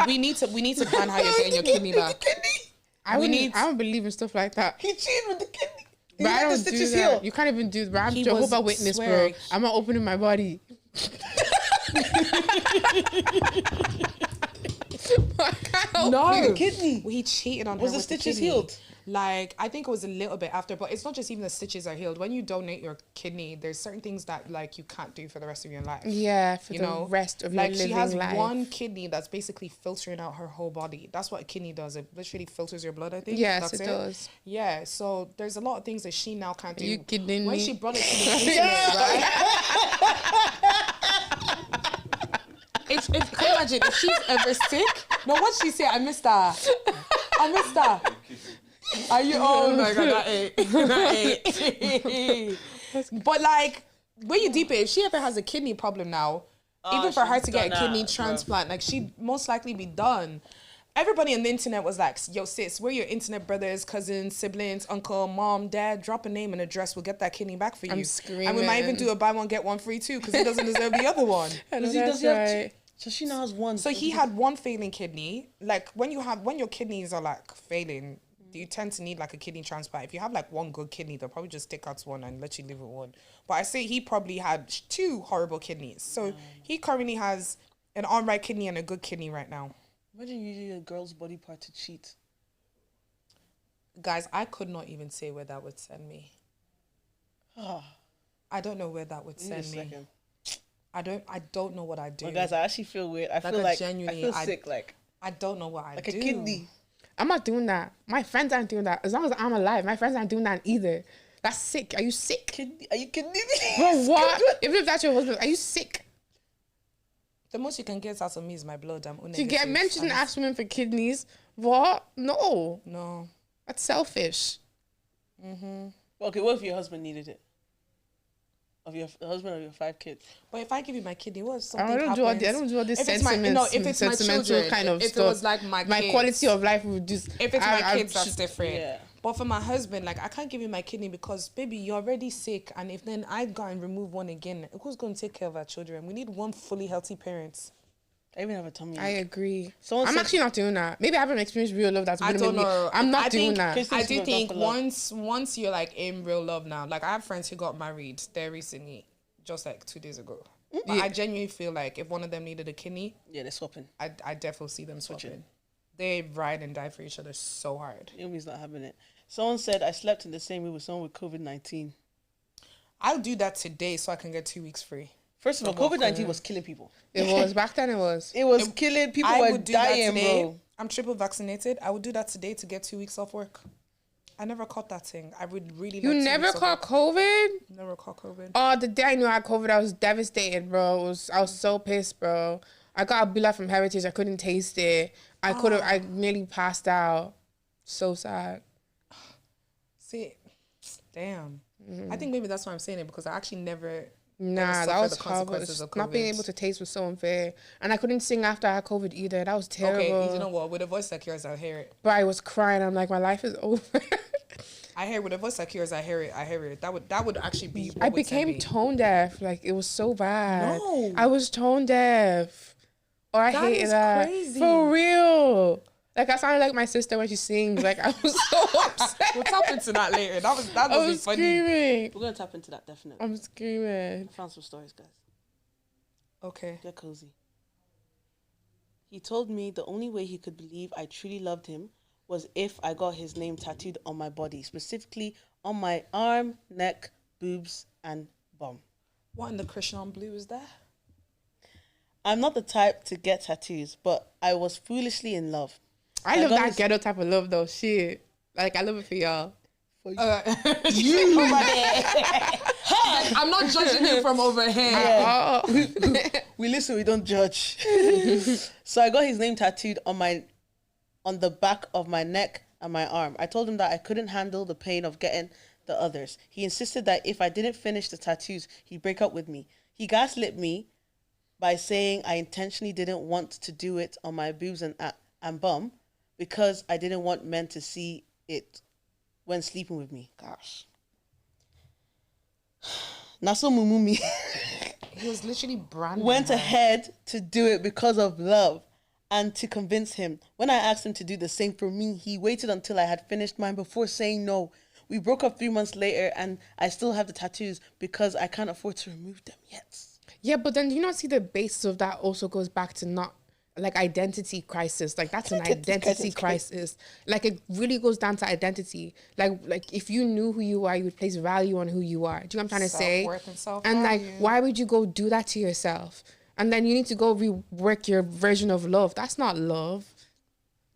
we need to plan how you're getting your kidney With back. the kidney. I need- don't believe in stuff like that. He cheated with the kidney. He But I let the don't do stitches that. heal. You can't even do that. Bro. I'm He Jehovah was Witness, swearing. bro. I'm not opening my body. I can't help No, you. Kidney. He cheated on Was her the with stitches kidney. healed? Like, I think it was a little bit after, but it's not just even the stitches are healed. When you donate your kidney, there's certain things that like you can't do for the rest of your life. Yeah, for You the know, rest of like your she living has life. one kidney that's basically filtering out her whole body. That's what a kidney does. It literally filters your blood, I think. Yes, That's it does. Yeah, so there's a lot of things that she now can't do. you kidding When me? she brought it to the internet, right? If can you imagine if she's ever sick? No, what she say? I missed her. Are you? Oh my god, that ate. But like, when you deep it, if she ever has a kidney problem now, even for her she's to get a done kidney that, transplant, like she'd most likely be done. Everybody on the internet was like, yo, sis, we're your internet brothers, cousins, siblings, uncle, mom, dad. Drop a name and address. We'll get that kidney back for you. I'm And we might even screaming. do a buy one, get one free too, because he doesn't deserve the other one. I know Does he- that's does he have right. So she now has one. So he had one failing kidney. Like when your kidneys are like failing, you tend to need like a kidney transplant. If you have like one good kidney, they'll probably just take out one and let you live with one. But I say he probably had two horrible kidneys. So he currently has an alright kidney and a good kidney right now. Imagine using a girl's body part to cheat. Guys, I could not even say where that would send me. I don't know where that would Give me a send me. second. I don't know what I do. Well, guys, I actually feel weird. I feel I like I genuinely- feel sick. Like I don't know what I a do. kidney. I'm not doing that. My friends aren't doing that. As long as I'm alive, my friends aren't doing that either. That's sick. Are you sick? Kidney? Are you kidding me? Bro, what? Even if that's your husband, are you sick? The most you can get out of me is my blood. I'm To get O-negative. mentioned and ask women for kidneys? What? No. No. That's selfish. Okay, what if your husband needed it? Of your husband of your 5 kids? But if I give you my kidney, what if I something don't do all happens? this. I don't do all this If it's my- sentiment. no, if it's my sentimental children, kind of if stuff. it was like my kids. quality of life would just. If it's my kids, that's should- different. Yeah. But for my husband, like I can't give you my kidney because, baby, you're already sick. And if then I go and remove one again, who's going to take care of our children? We need one fully healthy parent. I even have a tummy. I agree. Someone I'm said- actually not doing that. Maybe I haven't experienced real love. That's I really don't made me. know. I'm not I doing think- that. Christians I do who are think done for love. once you're like in real love now, like I have friends who got married there recently, just like 2 days ago. But I genuinely feel like if one of them needed a kidney, Yeah, they're swapping. I definitely see them switching. They ride and die for each other so hard. Naomi's not having it. Someone said I slept in the same room with someone with COVID-19. I'll do that today so I can get 2 weeks free. First of all, COVID-19 was killing people. It was back then. It was. It was killing people. I Were would do dying, that today. bro. I'm triple vaccinated. I would do that today to get 2 weeks off work. I never caught that thing. I would really. You like 2 never weeks off caught work. COVID? Never caught COVID. Oh, the day I knew I had COVID, I was devastated, bro. I was so pissed, bro. I got a Bula from Heritage. I couldn't taste it. I nearly passed out. So sad. See, damn. I think maybe that's why I'm saying it, because I actually never. Nah, that was horrible. Not being able to taste was so unfair. And I couldn't sing after I had COVID either. That was terrible. Okay, you know what? With a voice like yours, I hear it. But I was crying. I'm like, my life is over. I hear with a voice like yours, I hear it. That would actually be. I became tone deaf. Like, it was so bad. No. I was tone deaf. Or I hated that. Crazy. For real. Like, I sounded like my sister when she sings. Like, I was so upset. We'll tap into that later. That was I was funny. screaming. We're gonna tap into that definitely. I'm screaming. I found some stories, guys. Okay. Get cozy. He told me the only way he could believe I truly loved him was if I got his name tattooed on my body, specifically on my arm, neck, boobs, and bum. What in the Christian blue is that? I'm not the type to get tattoos, but I was foolishly in love. I love got that his- ghetto type of love, though. Shit. Like, I love it for y'all. You over there. I'm not judging you from over here. Oh. We listen, we don't judge. So I got his name tattooed on the back of my neck and my arm. I told him that I couldn't handle the pain of getting the others. He insisted that if I didn't finish the tattoos, he'd break up with me. He gaslit me by saying I intentionally didn't want to do it on my boobs and bum because I didn't want men to see it when sleeping with me. Gosh. Naso Mumumi He was literally branding went her. ahead to do it because of love and to convince him. When I asked him to do the same for me, he waited until I had finished mine before saying no. We broke up 3 months later and I still have the tattoos because I can't afford to remove them yet. Yeah, but then you not see the basis of that also goes back to not like identity crisis. Like, that's an identity crisis. Like, it really goes down to identity. Like if you knew who you are, you would place value on who you are. Do you know what I'm trying to say? Self-worth and And like, self-value. why would you go do that to yourself? And then you need to go rework your version of love. That's not love.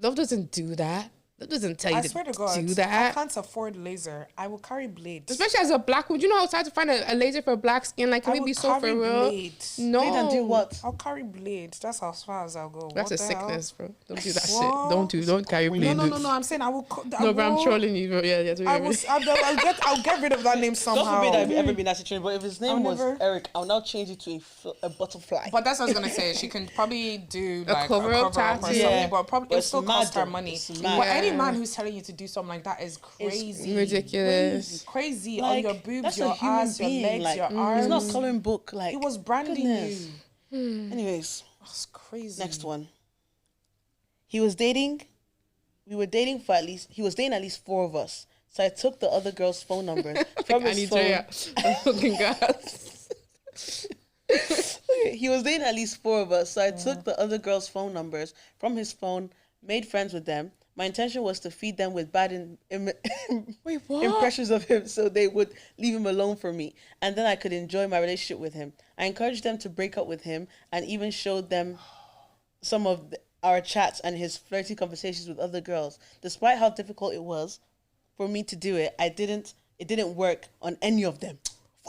Love doesn't do that. Love doesn't tell you I to swear to God, do I that. can't afford laser. I will carry blade. Especially as a black woman, you know how it's hard to find a laser for black skin. Like, can I we will be so for carry real? blade. No. Blade and do what? I'll carry blade. That's as far as I'll go. That's What a the hell? sickness, bro. Don't do that What? shit. Don't carry blade. No. I'm saying I will. No, but I'm trolling you, bro. Yeah. I'll get rid of that name God somehow. forbid I've ever been that situation, but if his name was never- Eric, I'll now change it to a butterfly. But that's what I was gonna say. She can probably do A like cover-up or tattoo. something, Yeah. but probably But it'll it's still cost mad her though. money. It's mad. But any Yeah. man who's telling you to do something like that is crazy. Ridiculous. Crazy. Like, On your boobs, that's a your human ass, your being, legs, like, your It's arms. not coloring book. Like, It was branding goodness. you. Anyways, That's crazy. next one. He was dating at least 4 of us. So I took the other girl's phone number from his phone. Fucking God. He was dating at least 4 of us, so I took the other girls' phone numbers from his phone, made friends with them. My intention was to feed them with bad Wait, what? impressions of him so they would leave him alone for me, and then I could enjoy my relationship with him. I encouraged them to break up with him and even showed them some of our chats and his flirty conversations with other girls. Despite how difficult it was for me to do it, it didn't work on any of them.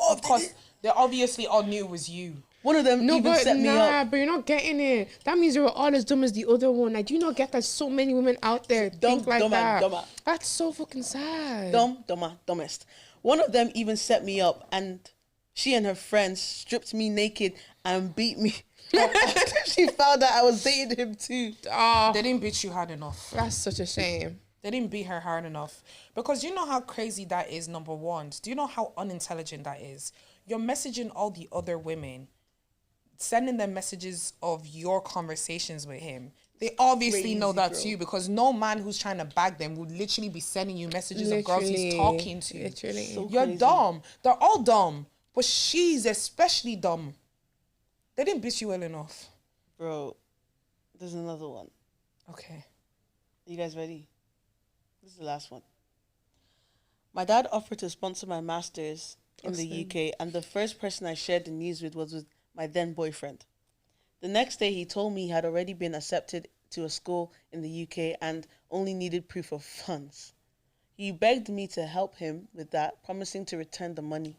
Of course, they obviously all knew it was you. One of them No, even but set me up. but you're not getting it. That means you're all as dumb as the other one. Like, do you not get that so many women out there think like dumb and that? dumber. That's so fucking sad. Dumbest. One of them even set me up, and she and her friends stripped me naked and beat me up after she found out I was dating him too. Oh, They didn't beat you hard enough. that's such a shame. They didn't beat her hard enough. Because you know how crazy that is, number one. Do you know how unintelligent that is? You're messaging all the other women, sending them messages of your conversations with him. They obviously know Crazy, that's bro. you, because no man who's trying to bag them would literally be sending you messages of girls he's talking to. Literally. So You're crazy. dumb. They're all dumb. But she's especially dumb. They didn't beat you well enough. Bro, there's another one. Okay. You guys ready? This is the last one. My dad offered to sponsor my master's in the UK, and the first person I shared the news with was with my then boyfriend. The next day, he told me he had already been accepted to a school in the UK and only needed proof of funds. He begged me to help him with that, promising to return the money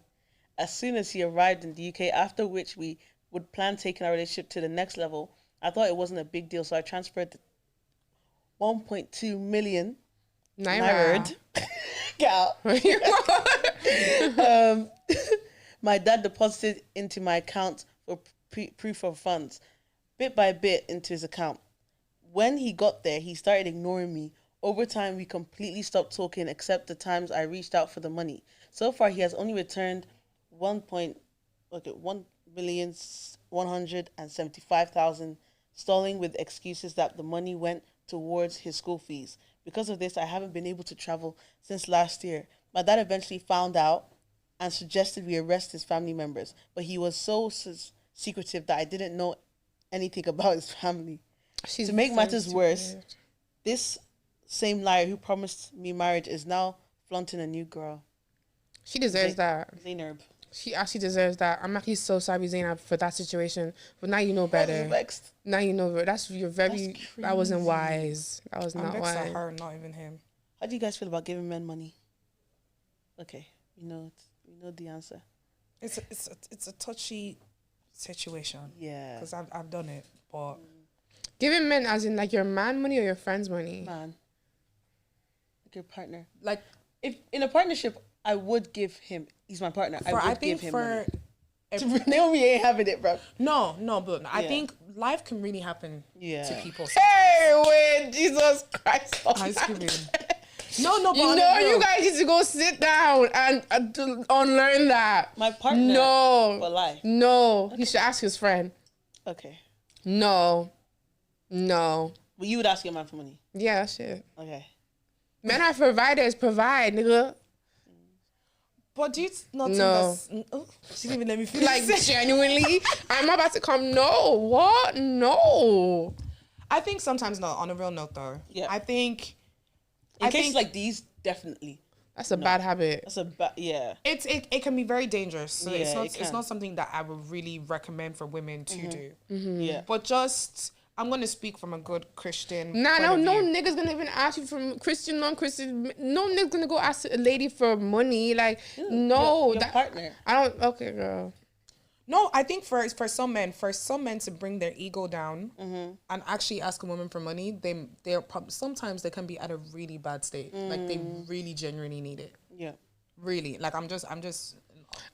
as soon as he arrived in the UK, after which we would plan taking our relationship to the next level. I thought it wasn't a big deal, so I transferred 1.2 million naira. Get out. My dad deposited into my account for proof of funds, bit by bit into his account. When he got there, he started ignoring me. Over time, we completely stopped talking, except the times I reached out for the money. So far, he has only returned 1,175,000, stalling with excuses that the money went towards his school fees. Because of this, I haven't been able to travel since last year. My dad eventually found out and suggested we arrest his family members, but he was so secretive that I didn't know anything about his family. To make matters worse, this same liar who promised me marriage is now flaunting a new girl. She deserves that. Zainab. She actually deserves that. I'm actually so sorry, Zainab, for that situation. But now you know better. Now you know. That wasn't wise. That was not wise. I'm her, not even him. How do you guys feel about giving men money? Okay, we know the answer. It's a touchy situation. Yeah. Because I've done it, but giving men as in like your man money or your friend's money? Man. Like your partner. like If in a partnership, I would give him. He's my partner. I would give him money. Naomi ain't having it, bro. No, but I think life can really happen to people. Hey, wait, Jesus Christ! Ice cream. No, but you guys need to go sit down and unlearn that. My partner. No. For life. No, he should ask his friend. Okay. No. But you would ask your man for money. Yeah, that shit. Okay. Men are providers. Provide, nigga. But do you not think No. that's... she didn't even let me feel Like, genuinely, I'm about to come. No. What? No. I think sometimes, no, on a real note, though. Yeah. I think... In cases like these, definitely. That's a bad habit. That's a bad... Yeah. It can be very dangerous. So Yeah, it's not something that I would really recommend for women to do. Yeah. But just... I'm going to speak from a good Christian No point of view. nigga's gonna even ask you from Christian, non-Christian. No nigga's gonna go ask a lady for money. Like, no. Your partner. I don't, okay, girl. No, I think for some men to bring their ego down and actually ask a woman for money, sometimes they can be at a really bad state. Like, they really genuinely need it. Yeah. Really. Like, I'm just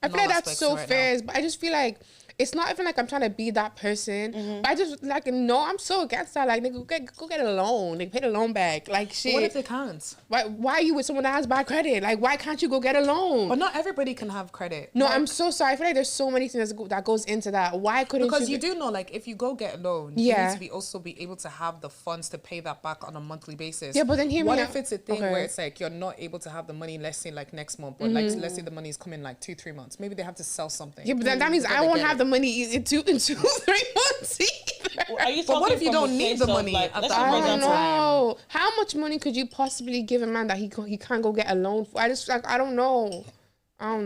I feel like that's so fair, but I just feel like it's not even like I'm trying to be that person. But I just like no, I'm so against that. Like, nigga, go get a loan. Nigga, pay the loan back. Like, shit. What if they can't? Why are you with someone that has bad credit? Like, why can't you go get a loan? But not everybody can have credit. No, like, I'm so sorry. I feel like there's so many things that goes into that. Why couldn't because you do know, like, if you go get a loan, you need to also be able to have the funds to pay that back on a monthly basis. Yeah, but then what if it's a thing where it's like you're not able to have the money, let's say like next month, but like let's say the money is coming like 2-3 months. Maybe they have to sell something. Yeah, but that means I won't have the money in 2-3 months either. Well, but what if you don't need the money at that I don't time? know. How much money could you possibly give a man that he can't go get a loan for? I just like I don't know. I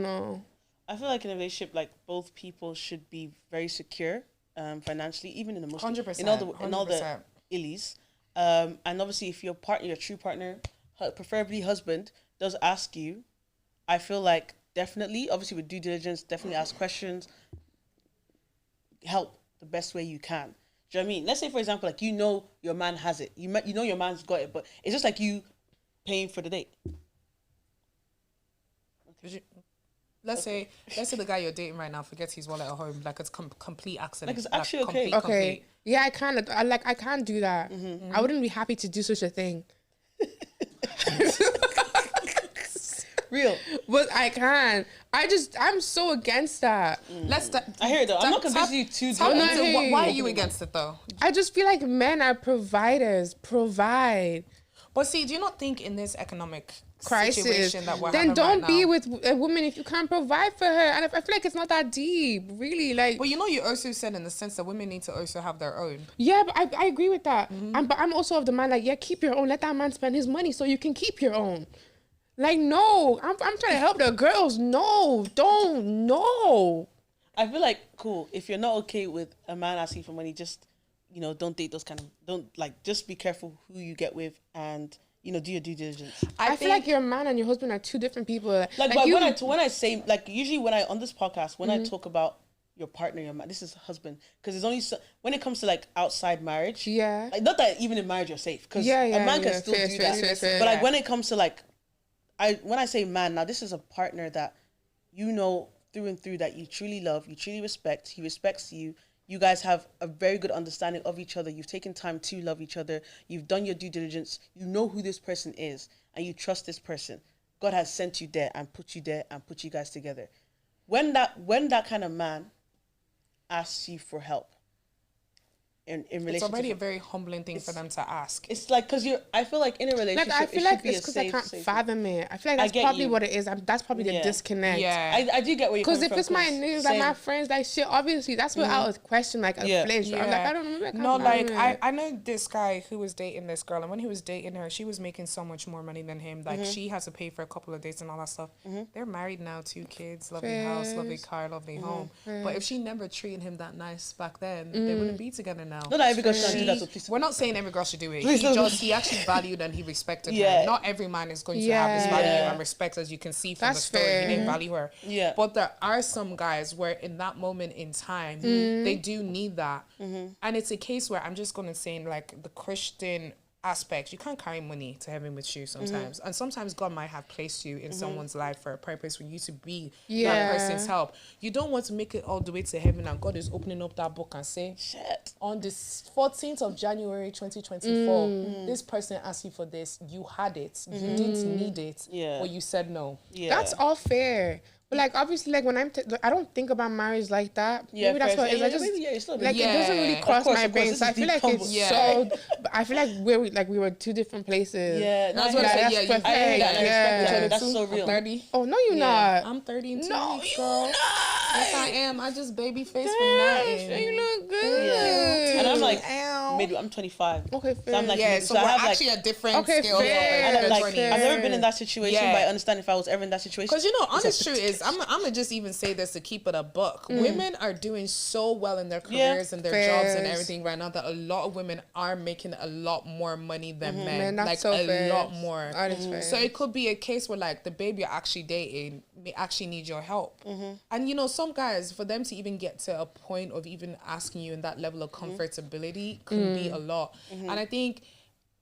feel like in a relationship, like both people should be very secure, financially, even in the most 100%, in all the illies. And obviously, if your true partner, preferably husband, does ask you, I feel like definitely, obviously with due diligence, definitely ask questions. Help the best way you can. Do you know what I mean? Let's say, for example, like your man has it. You know your man's got it, but it's just like you paying for the date. Let's say the guy you're dating right now forgets his wallet at home, like it's complete accident. Like it's actually okay. Complete. Yeah, I can't do that. I wouldn't be happy to do such a thing. Real. But I can. I'm so against that. I hear it though. I'm not convincing you to do it. Why are you against it though? I just feel like men are providers. Provide. But see, do you not think in this economic Crisis situation that we're then having don't right be now, with a woman if you can't provide for her. And I feel like it's not that deep, really. Like, but you also said in the sense that women need to also have their own. Yeah, but I agree with that. But I'm also of the man like, yeah, keep your own. Let that man spend his money so you can keep your own. Like, no, I'm trying to help the girls. No, don't, no. I feel like, cool, if you're not okay with a man asking for money, just, don't date those just be careful who you get with and, do your due diligence. I feel like your man and your husband are two different people. When I say, like, usually on this podcast, when I talk about your partner, your man. This is husband. Because there's only when it comes to like outside marriage. Yeah. Like, not that even in marriage you're safe. Because Yeah, a man can yeah. still Fair, do fair, that. fair. But like when it comes to like, when I say man, now this is a partner that you know through and through that you truly love, you truly respect. He respects you. You guys have a very good understanding of each other. You've taken time to love each other. You've done your due diligence. You know who this person is, and you trust this person. God has sent you there and put you there and put you guys together. When that kind of man asks you for help in relation, it's already a very humbling thing for them to ask. It's like, because I feel like in a relationship, Like, I feel like it's because I can't safe fathom it. I feel like that's probably what it is. That's probably the disconnect. Yeah. I do get where you're coming Because from. if it's my niggas, like my friends, like shit, obviously that's what I was questioning, like a flinch. I'm like, I don't remember. No, like I know this guy who was dating this girl, and when he was dating her, she was making so much more money than him. Like she has to pay for a couple of dates and all that stuff. They're married now, 2 kids, lovely house, lovely car, lovely home. But if she never treated him that nice back then, they wouldn't be together now. Not that every girl should do that, so please. We're not saying every girl should do it. He actually valued and he respected her. Not every man is going to have his value and respect, as you can see from the story. He didn't value her. Yeah. But there are some guys where in that moment in time, they do need that. And it's a case where I'm just going to say, like, the Christian aspect, you can't carry money to heaven with you sometimes. And sometimes God might have placed you in someone's life for a purpose for you to be that person's help. You don't want to make it all the way to heaven and God is opening up that book and say, shit, on the 14th of January 2024, this person asked you for this, you had it, you didn't need it, or you said no. That's all fair. But like, obviously, like when I don't think about marriage like that. Maybe that's what it is. I just like it doesn't really cross my brain. So I feel like it's so. I feel like we were 2 different places. Yeah, that's what I said. Yeah, that's so real. 30. Oh no, you're not. I'm 30 in 2 No, weeks, you're girl. not. Yes, I am. I just baby face from nothing. You look good. Yeah. And I'm like, Ow. maybe I'm 25. Okay, fair. So I'm like, Yeah, so so I we're have actually like, a different okay, scale. fair. and I'm like, Fair. I've never been in that situation, Yeah. but I understand if I was ever in that situation. Because, you know, honest truth is, I'm going to just even say this to keep it a buck. Women are doing so well in their careers and their jobs and everything right now that a lot of women are making a lot more money than men. that's Like, so a fair. lot more. That is fair. So it could be a case where, like, the babe you're actually dating may actually need your help. And, you know, some guys, for them to even get to a point of even asking you in that level of comfortability can be a lot. And I think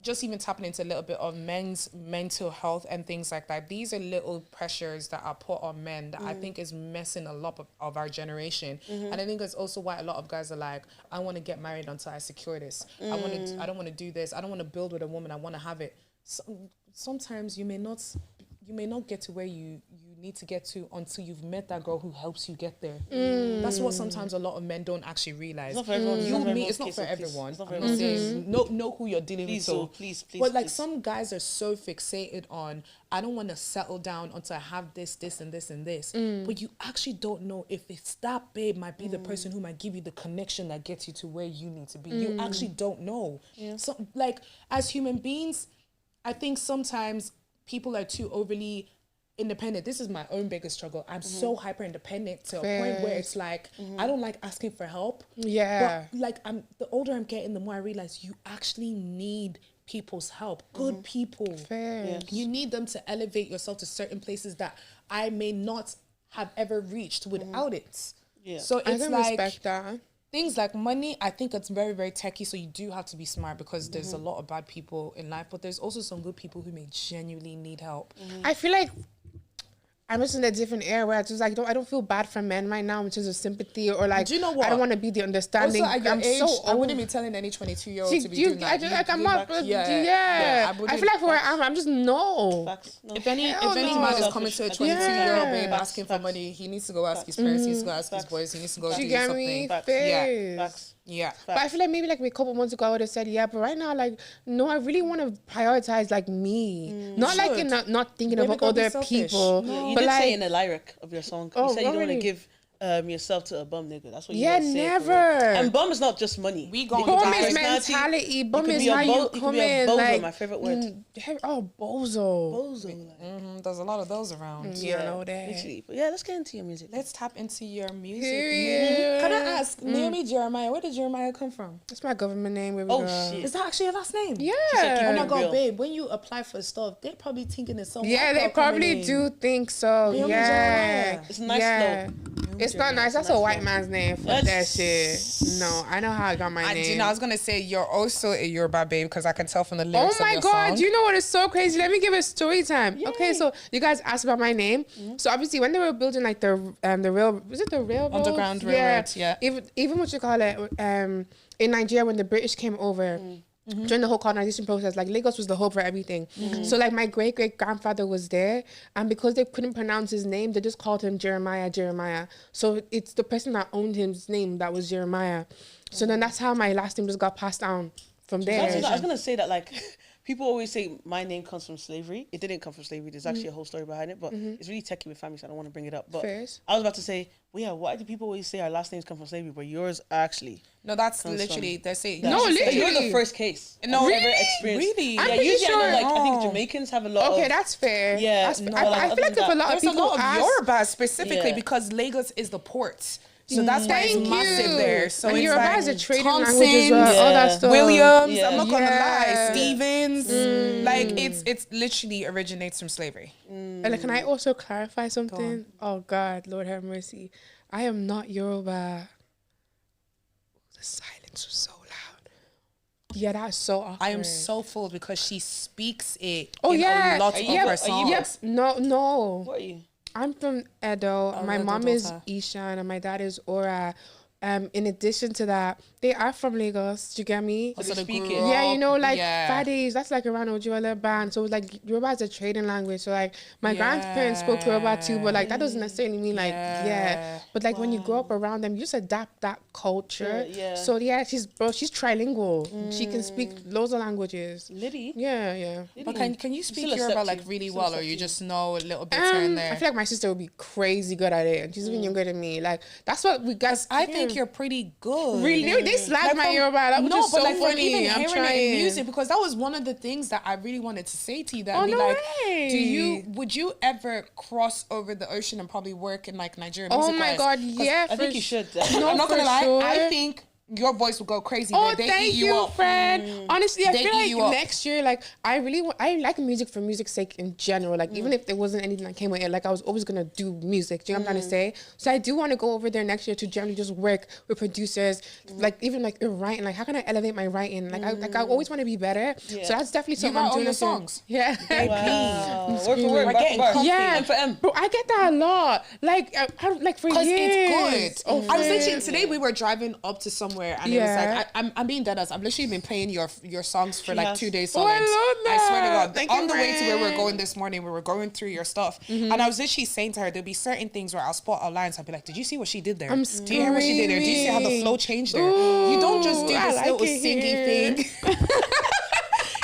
just even tapping into a little bit of men's mental health and things like that, these are little pressures that are put on men that I think is messing a lot of our generation. And I think that's also why a lot of guys are like, I want to get married until I secure this. I don't want to do this. I don't want to build with a woman. I want to have it. Sometimes you may not get to where you need to get to until you've met that girl who helps you get there. That's what sometimes a lot of men don't actually realize. It's not for everyone. It's not for everyone. It's not for I'm everyone. not saying know who you're dealing with. So please. But like some guys are so fixated on, I don't want to settle down until I have this, and this, and this. But you actually don't know if it's that babe might be the person who might give you the connection that gets you to where you need to be. You actually don't know. So like as human beings, I think sometimes people are too overly independent. This is my own biggest struggle. I'm so hyper independent to a point where it's like I don't like asking for help. Yeah. But like the older I'm getting, the more I realize you actually need people's help. Good people. Fair. Yes. You need them to elevate yourself to certain places that I may not have ever reached without it. Yeah. So I it's can like respect that. things like money, I think it's very, very techy. So you do have to be smart because there's a lot of bad people in life, but there's also some good people who may genuinely need help. I feel like I'm just in a different era where I just like I don't feel bad for men right now in terms of sympathy or like Do you know what? I don't want to be the understanding. Also, at your I'm age, so I old. wouldn't be telling any 22-year-old to be doing that. I'm not. I feel like where I'm just no. Facts. No. If any man is coming to a 22-year-old babe asking for money, he needs to go ask his parents, he needs to go ask his boys, he needs to go do You get me? something. Face. Facts. Yeah. But I feel like maybe like a couple months ago I would have said yeah, but right now like no, I really want to prioritize like me, not like in not thinking Baby, about don't be other selfish. people. Yeah, you but did like, say in the lyric of your song, you said you don't want to really? give yourself to a bum nigga. That's what you Yeah, guys say. never. And bum is not just money. We gon' Bum die. is Personality, mentality. Bum could is be a how bo- you you could come be a in. bozo, Like my favorite word. Oh, bozo. Bozo. Like, There's a lot of those around. Yeah, I know that. literally. But yeah, let's get into your music. Let's tap into your music. Period. Can I ask, Naomi Jerimiahh, where did Jeremiah come from? That's my government name. Baby Oh girl. shit. Is that actually your last name? Yeah. Oh my Real. God, babe, when you apply for stuff, they're probably thinking it's some Yeah, white they girl coming probably in. do think so. Naomi Yeah. Jeremiah. It's a nice yeah. flow. It's not nice. That's a white man's name. Fuck that shit. No, I know how I got my name. You know, I was gonna say you're also a Yoruba babe because I can tell from the lyrics. Oh my God! You know what is so crazy? Let me give a story time. Yay. Okay, so you guys asked about my name. So obviously, when they were building like the rail, was it the railroad? Underground railroads, yeah. Even what you call it, in Nigeria when the British came over. During the whole colonization process, like Lagos was the hub for everything. So like my great grandfather was there, and because they couldn't pronounce his name, they just called him Jeremiah. So it's the person that owned his name that was Jeremiah. So then that's how my last name just got passed down from there. I was gonna say that like people always say my name comes from slavery. It didn't come from slavery. There's actually a whole story behind it, but it's really techie with family, so I don't want to bring it up. But Fairs. I was about to say, well, yeah, why do people always say our last names come from slavery, but yours actually? No, that's literally they say. No, literally. You're the first case. No, I've ever experienced. really? I'm Yeah, pretty usually sure. I know, like I think Jamaicans have a lot. Okay, of, that's fair. Yeah, That's, no, I like, feel like if a lot of There's a people lot of ask, Yoruba specifically Yeah. because Lagos is the port. So that's why it's Thank massive you. there. So and it's Yoruba like is a trading Thompson, language as well. All that stuff. Williams, Yeah. I'm not gonna Yeah. lie, Stevens. Like it's literally originates from slavery. And like, can I also clarify something? Oh God, Lord have mercy. I am not Yoruba. The silence was so loud. Yeah, that's so awkward. I am so full because she speaks it Oh in yeah, a lot of yep, her songs. yep. No. What are you? I'm from Edo. My Edo mom is daughter. Ishan and my dad is Ora. In addition to that, they are from Lagos. Do you get me? So they speak grew it. Yeah, you know, like yeah. Fadis, that's like around Ojuela band. So like Yoruba is a trading language. So like my grandparents spoke Yoruba too, but like that doesn't necessarily mean like yeah. But like when you grow up around them, you just adapt that culture. Yeah. So yeah, she's trilingual. She can speak loads of languages. Liddy? Yeah. But can you speak Still Yoruba accept like you. really Still well, or accept you you. just know a little bit here and I there? feel like my sister would be crazy good at it, and she's even younger than me. Like that's what we guys. I think you're pretty good. really they slagged Like my from- Yoruba. That was no, just but so like from funny. even I'm hearing trying it in music, because that was one of the things that I really wanted to say to you. That Oh, be no like, way. would you ever cross over the ocean and probably work in like Nigerian Oh music? my wise? God, 'Cause yeah. I think you should. No, I'm not for gonna lie. sure. I think your voice will go crazy. Oh, where they thank eat you you, up. friend. Honestly, I They feel eat you like up. next year, like I like music for music's sake in general. Like even if there wasn't anything that came with it, like I was always gonna do music. Do you know what I'm trying to say? So I do want to go over there next year to generally just work with producers, like even like in writing. Like how can I elevate my writing? Like I always want to be better. Yeah. So that's definitely You something write I'm all doing your this year. songs. Yeah. Wow. Word for word, We're bar getting for bar. comfy. Yeah, M for M. bro, I get that a lot. Like, like for Because years. it's good. Oh, I was for literally years. today we were driving up to somewhere and Yeah. it was like I'm being dead ass. I've literally been playing your songs for like Yes. 2 days Oh, solid. I love I swear to that. God. Thank On you, the way to where we were friend. going this morning, we were going through your stuff, and I was literally saying to her, there'll be certain things where I'll spot our lines. I'll be like, "Did you see what she did there? I'm Do you hear what she did there? Do you see how the flow changed there? You don't just do Ooh, I this like little it singy here. thing."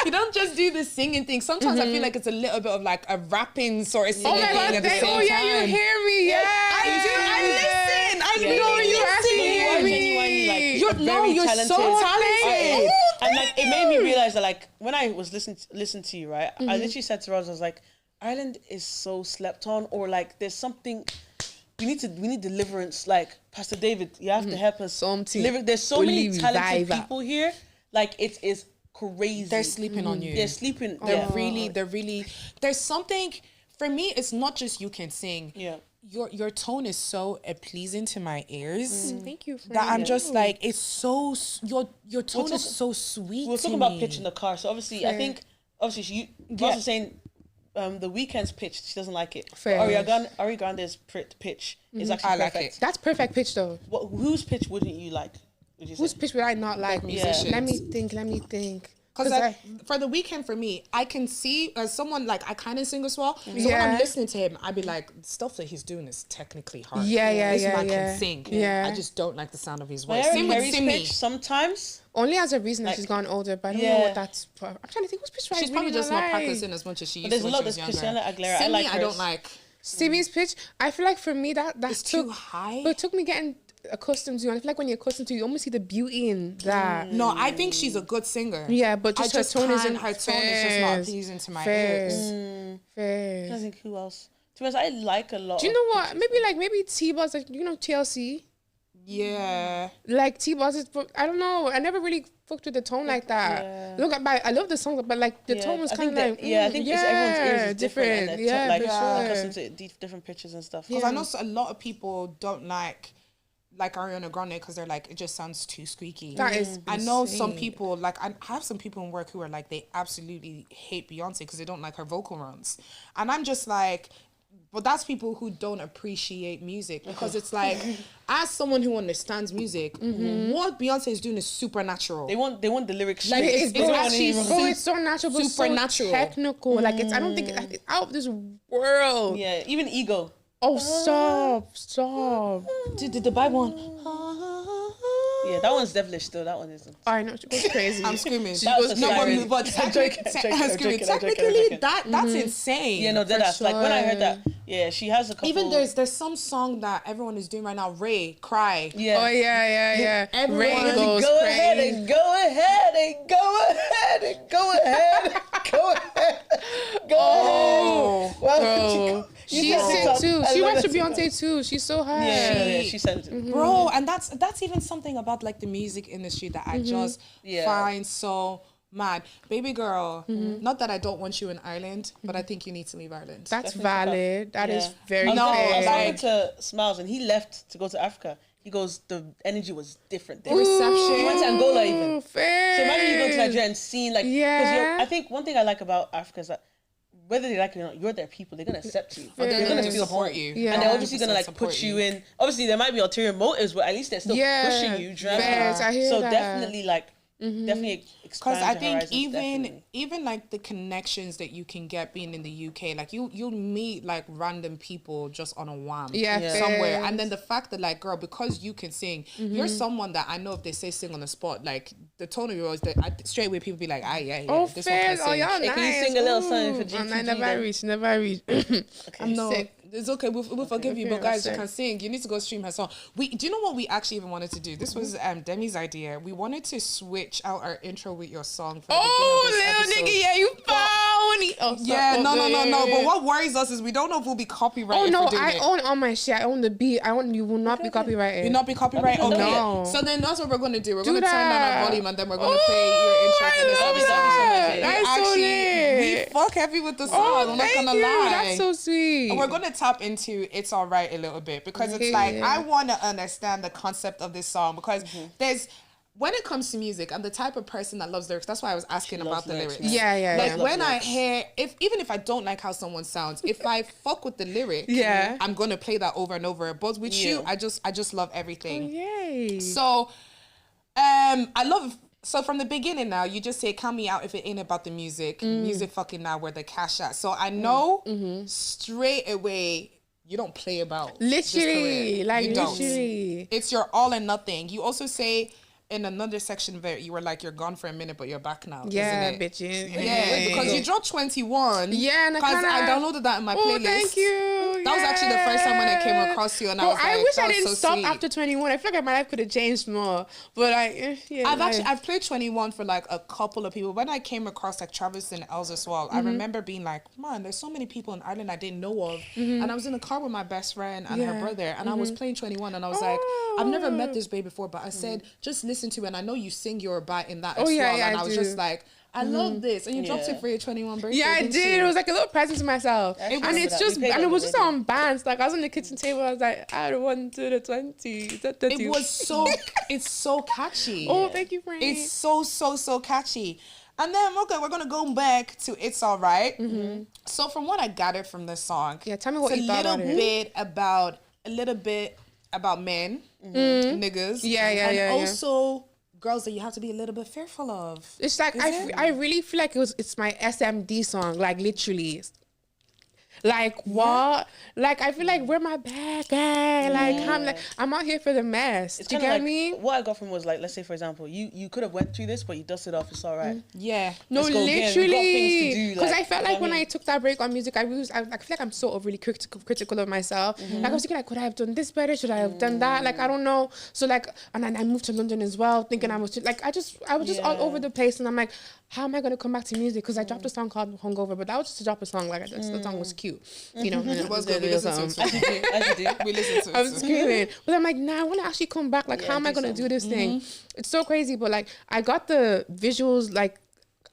You don't just do the singing thing. Sometimes I feel like it's a little bit of like a rapping sort of Oh singing my thing God! at the same Oh yeah, you time. hear me? Yeah, I do. I listen. I Yeah. really No, you listen. actually You hear are me. genuinely like You're very so talented. talented. And like it made me realize that like when I was listening to you, right, I literally said to Roz, I was like, Ireland is so slept on, or like there's something we need deliverance. Like Pastor David, you have to help us. Something. There's so many Only talented revival. people here. Like it is crazy. They're sleeping on you. They're sleeping. They're yeah. really. There's something for me. It's not just you can sing. Yeah. Your tone is so pleasing to my ears. Thank you. Friend. That I'm just like, it's so your tone talk- is so sweet. We were to talking about me. pitch in the car. So obviously, I think obviously Roz was saying the Weeknd's pitch, she doesn't like it. Fair. Ari Grande's pitch is actually I like perfect. it. That's perfect pitch though. Whose pitch wouldn't you like? Would you say? Whose pitch would I not like? musicians. Let me think. Because for the weekend, for me, I can see as someone like I kind of sing as well. So when Yeah. I'm listening to him, I'd be like, stuff that he's doing is technically hard. Yeah, This yeah, man yeah. can sing. Yeah. I just don't like the sound of his voice. Mariah Same with Carey's Simi. pitch sometimes. Only as a reason that Like- she's gone older, but I don't know Yeah. what that's. I'm trying to think whose pitch do I She's really probably just not like. practicing as much as she used there's to a when lot- she was there's younger. Christina Aguilera. I Simi, like I don't hers. like. Simi's pitch, I feel like for me that's It's too high. But it took me getting accustomed to. And I feel like when you're accustomed to, you almost see the beauty in that. No, I think she's a good singer. Yeah, but just I her tone isn't. her tone is just not pleasing to my ears. Fairs. I think who else? To be honest, I like a lot. Do you know what? Maybe T-Buzz, like TLC. Yeah. Like T-Boss is, I don't know. I never really fucked with the tone like that. Yeah. Look, I love the song, but like the tone was kind of like, I think it's everyone's ears is different. And Yeah, like for sure. accustomed to different pitches and stuff. Because I know a lot of people don't like Ariana Grande because they're like, it just sounds too squeaky. That is I know some insane. people, like, I have some people in work who are like, they absolutely hate Beyonce because they don't like her vocal runs. And I'm just like, but that's people who don't appreciate music, because it's like, as someone who understands music, what Beyonce is doing is supernatural. They want the lyrics Like, straight. It's so natural, but supernatural. so technical. Like it's, I don't think it's out of this world. Yeah, even Ego. Oh, stop. Did the Bible one? Yeah, that one's devilish still. That one isn't. I know, she goes crazy. I'm screaming. That was a siren. but I'm joking, I'm screaming. I'm Technically, joking. that's insane. Yeah, no, that's like when I heard sure. that. Yeah, she has a couple. Even there's some song that everyone is doing right now. Ray, Cry. Yeah. Oh yeah. Everyone Ray goes Go crazy. ahead and go ahead and go ahead and go ahead. Go ahead. Go ahead. Bro, she said sing it. too. I She love went to it. Beyonce too. She's so high. Yeah, she said it. Bro, and that's even something about like the music industry that I just Yeah. find so mad. Baby girl, not that I don't want you in Ireland, but I think you need to leave Ireland. That's valid. That is Yeah. very I was fair. talking to Smiles and he left to go to Africa. He goes, the energy was different there. reception. He went to Angola even. Ooh, fair. So imagine you go to Nigeria and seeing like, Yeah. I think one thing I like about Africa is that whether they like it or not, you're their people. They're gonna accept you. They're You're gonna gonna feel support home. you. Yeah. And they're obviously gonna 100% like support put you in. Obviously, there might be ulterior motives, but at least they're still pushing you. Do you know what I mean? Facts, I hear So that. definitely like, definitely expand Because I your think horizons, definitely. even like the connections that you can get being in the UK, like you'll meet like random people just on a whim, Yeah, somewhere, facts. and then the fact that like, girl, because you can sing, you're someone that I know if they say sing on the spot, like the tone of your voice, straight away people be like, ah yeah, Oh, this one can fair. Oh, sing. y'all Hey, nice. can you sing a little something for Ooh, GTG Never then? reach. I'm no, sick. it's okay. We'll forgive you, but Okay, guys, you sick. can sing. You need to go stream her song. Do you know what we actually even wanted to do? This was Demi's idea. We wanted to switch out our intro with your song. For the Oh, beginning of this little episode. nigga, yeah, you phony. Oh, stop. Yeah, Oh, no. yeah. But what worries us is we don't know if we'll be copyrighted. Oh no, for doing I it. own all my shit. I own the beat. You will not be copyrighted. You'll not be copyrighted. Okay, Okay. no. So then that's what we're gonna do. We're Do gonna turn down that. our volume and then we're gonna play your intro for this I love episode. that. We That's so we lit. fuck heavy with the song. Oh, I'm not thank gonna you. lie. That's so sweet. And we're gonna tap into "It's Alright" a little bit because it's Okay. like I want to understand the concept of this song because there's. When it comes to music, I'm the type of person that loves lyrics. That's why I was asking about loves the lyrics, lyrics. man. Yeah. Like love when I lyrics. hear, even if I don't like how someone sounds, if I fuck with the lyric, Yeah. I'm gonna play that over and over. But with you, Yeah. I just love everything. Yay. So, I love. So from the beginning now, you just say, "Count me out if it ain't about the music. Music fucking now where the cash at." So I know straight away you don't play about this Literally, career. like You don't. literally. It's your all and nothing. You also say in another section of it, you were like, "You're gone for a minute, but you're back now." Yeah, isn't it? bitches. Yeah, because you dropped 21. Yeah, and I because I kinda- downloaded that in my Oh, playlist. thank you. That was actually the first time when I came across you, and I Bro, was like, I wish that I was didn't so stop sweet. after 21. I feel like my life could have changed more. But I've played 21 for like a couple of people. When I came across like Travis and Els as well, I remember being like, man, there's so many people in Ireland I didn't know of. And I was in the car with my best friend and her Yeah. brother, and I was playing 21, and I was like, I've never met this babe before, but I said, just listen to it, and I know you sing your bite in that as yeah, well. yeah, And I I was do. just like, I love this. And you dropped Yeah. it for your 21 birthday. Yeah, I didn't did. you? it was like a little present to myself. I And remember it's that. just, We played and that it was on just the on bands. Like I was on the kitchen table. I was like, I don't want to the 20. It was so, it's so catchy. Oh, thank you, friend. It's so catchy. And then, okay, we're going to go back to It's Alright. So from what I gathered from this song, Yeah, tell me what it's you thought about it. a little bit about men, niggas. Yeah, yeah, and yeah, yeah. also girls that you have to be a little bit fearful of. It's like I really feel like it's my SMD song, like literally. Like what? Like I feel like where my bag at? Like I'm out here for the mess. It's Do you kind get of like, me? what I got from was like, let's say for example, you could have went through this, but you dusted off. It's all right. Yeah. No, Let's go again. We got things to literally. do, Because like, I felt you know like what when I I took that break on music, I feel like I'm so overly critical of myself. Like I was thinking, like, could I have done this better? Should I have done that? Like I don't know. So like, and then I moved to London as well, thinking I was like, I was just all Yeah. over the place, and I'm like, how am I gonna come back to music? Because I dropped a song called Hungover, but that was just to drop a song. Like the song was cute. cute, you know. It was good. We listened to it. As you do. We listened to it. I'm screaming, but I'm like, nah, I want to actually come back. Like, how am I gonna do this thing? It's so crazy, but like, I got the visuals like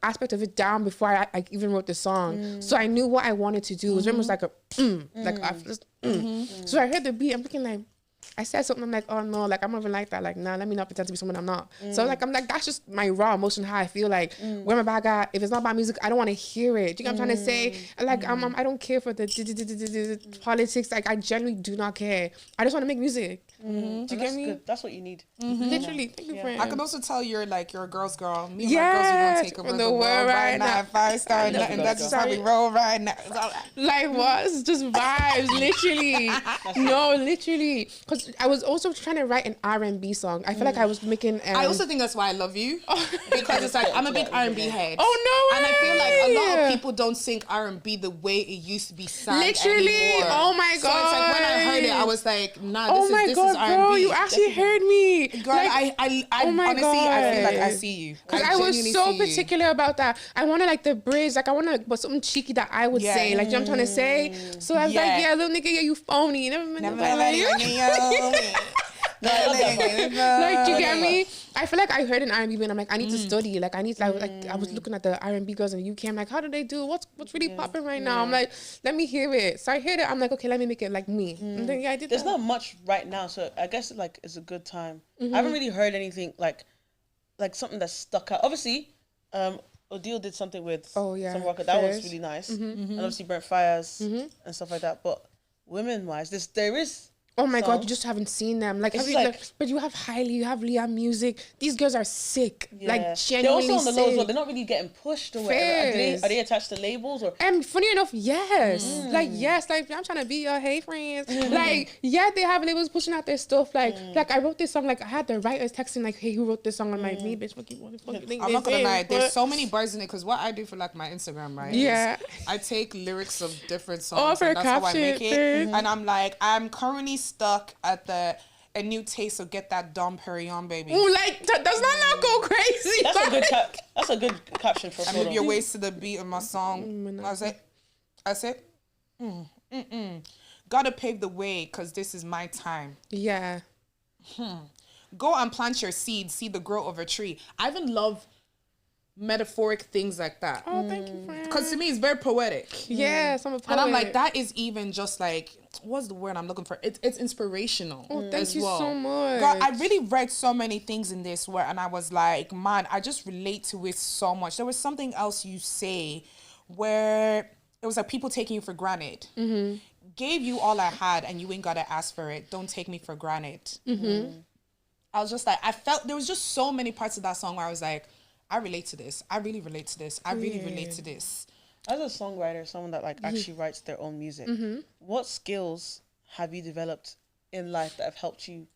aspect of it down before I even wrote the song, so I knew what I wanted to do. It was almost like a like I just So I heard the beat. I'm thinking like, I said something. I'm like, oh no, like I'm not even like that. Like, nah, let me not pretend to be someone I'm not. So like, I'm like, that's just my raw emotion. How I feel like where my bag at. If it's not about music, I don't want to hear it. Do you know what I'm trying to say? Like, I don't care for the politics. Like, I genuinely do not care. I just want to make music. Do you get me? Good. That's what you need. Literally, thank you, friend. I can also tell you're like, you're a girl's girl. Me and Yes, my girls, we gonna take over from the the world world right right now. now. 5-star, and that's just how we roll right now. Like what? It's just vibes, literally. No, literally. Because I was also trying to write an R&B song. I feel like I was making. I also think that's why I love you, because it's like I'm a big R&B head. Oh no way! And I feel like a lot of people don't sing R&B the way it used to be sung Literally. anymore. Oh my So it's like when I heard it, I God. was like, nah, Oh this my is God, R&B. bro! You actually heard me. Girl, Like, I oh my honestly, I feel like I God. see you. Because I was genuinely so see you. particular about that. I wanted like the bridge, like I wanted like, but something cheeky that I would Yeah. say, like you know what I'm trying to say. So I was like, Yeah. yeah, little nigga, yeah, you phony. Never mind. Never Like, No, I love that. like, you get me? I feel like I heard an R&B and I'm like, I need to study. Like, I need to, like, I was looking at the R&B girls in the UK. I'm like, how do they do? What's really popping right now? I'm like, let me hear it. So I heard it. I'm like, okay, let me make it like me. And then, yeah, I did There's that. not much right now, so I guess like it's a good time. I haven't really heard anything like something that stuck out. Obviously, Odile did something with some rocker that was really nice, and obviously Burnt Fires and stuff like that. But women-wise, there is. Oh my God, songs. you just haven't seen them. Like, It's have you, like- like, but you have Hailey, you have Leah Music. These girls are sick. Like, They're genuinely also on the low as well. sick. They're not really getting pushed or whatever. Fairs. Are they attached to labels or? And funny enough, yes. Like, yes, like, I'm trying to be your hey friends. Like, yeah, they have labels pushing out their stuff. Like, I wrote this song, like, I had the writers texting, like, hey, who wrote this song? I'm like, me, bitch, what you think I'm not this gonna is? lie, there's But- so many bars in it, because what I do for like my Instagram, right? Yeah. is I take lyrics of different songs for and that's how I caption, make it. fair. And I'm like, I'm currently stuck at a new taste of Get That Dom Perignon, baby. Ooh, like, does not go crazy. That's a good caption for a I move photo. your waist to the beat of my song. I said, gotta pave the way, because this is my time. Yeah. Go and plant your seed, see the growth of a tree. I even love metaphoric things like that. Oh, thank you, friend. Because to me, it's very poetic. Yes, I'm a poet. And I'm like, that is even just like, what's the word I'm looking for? It's inspirational. Oh, thank as you well. so much. God, I really read so many things in this where, and I was like, man, I just relate to it so much. There was something else you say where it was like people taking you for granted. Gave you all I had and you ain't gotta ask for it. Don't take me for granted. I was just like, I felt there was just so many parts of that song where I was like, I relate to this. I really relate to this. I really relate to this. As a songwriter, someone that like actually writes their own music, what skills have you developed in life that have helped you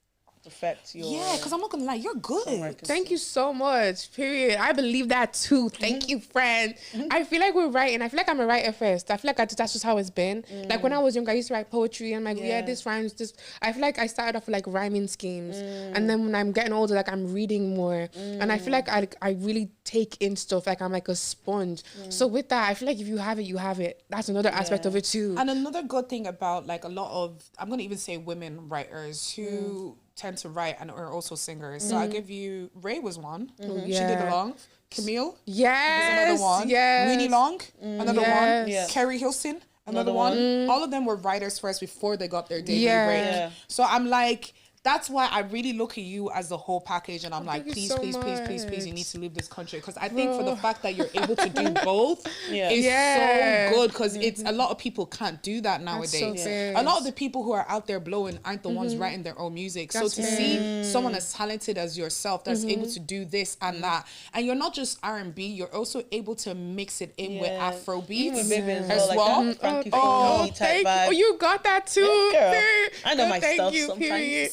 perfect your? Yeah, because I'm not gonna lie, you're good. Thank you so much. Period. I believe that too. Thank you, friend. I feel like we're writing. I feel like I'm a writer first. I feel like that's just how it's been. Like when I was younger, I used to write poetry. And I'm like, yeah, this rhymes. This. I feel like I started off with like rhyming schemes, and then when I'm getting older, like I'm reading more, and I feel like I really take in stuff. Like I'm like a sponge. So with that, I feel like if you have it, you have it. That's another aspect of it too. And another good thing about like a lot of, I'm gonna even say women writers who tend to write and are also singers. So I'll give you, Ray was one. She did Yeah. Along. Camille, Yes. another one. Yes. Winnie Long, another Yes. one. Yeah. Carrie Hilson, another one. All of them were writers first before they got their debut Yeah. break. Yeah. So I'm like, that's why I really look at you as the whole package, and I'm like, thank you please, so please, please, please, please, you much. need to leave this country, because I think for the fact that you're able to do both is Yeah. so good, because it's a lot of people can't do that nowadays. fair. A lot of the people who are out there blowing aren't the ones writing their own music. That's so to see someone as talented as yourself that's able to do this and that, and you're not just R&B, you're also able to mix it in with Afro beats Vivian as well. Like that Frankie Oh, Knuckles type thank you. vibe. Oh, you got that too. girl. Period. I know my thank stuff you, sometimes. period.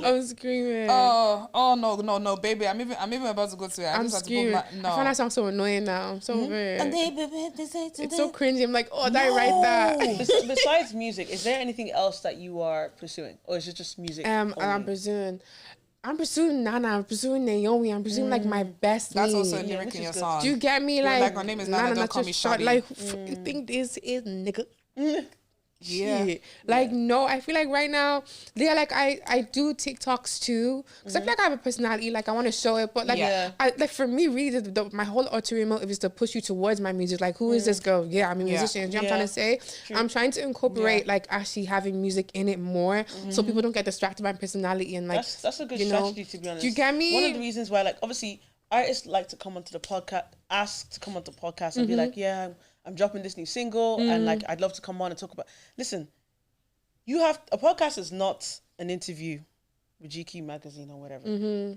I'm screaming. Oh no, baby! I'm even about to go to it. I'm screaming. I find that song so annoying now. I'm so over it. It's so cringy. I'm like, oh, did I write that? Besides music, is there anything else that you are pursuing, or is it just music? I'm pursuing. I'm pursuing Nana, I'm pursuing Naomi, I'm pursuing like my best That's me. also a lyric which in is your good. song. Do you get me? You're Like, my name is Nana, don't call me short. Shawty. Like, who fucking think this is, nigga? Yeah. Shit. Like, no, I feel like right now, yeah, like I do TikToks too, because I feel like I have a personality, like I want to show it, but like, Yeah. like for me, really, my whole ulterior motive is to push you towards my music. Like, who is this girl? Yeah, I'm a musician. You know what I'm trying to say? I'm trying to incorporate like actually having music in it more, so people don't get distracted by my personality and like. That's a good you know, strategy, to be honest. Do you get me? One of the reasons why, like, obviously, artists like to come onto the podcast, ask to come onto the podcast and be like, yeah, I'm dropping this new single, and like, I'd love to come on and talk about. Listen, a podcast is not an interview with GQ magazine or whatever.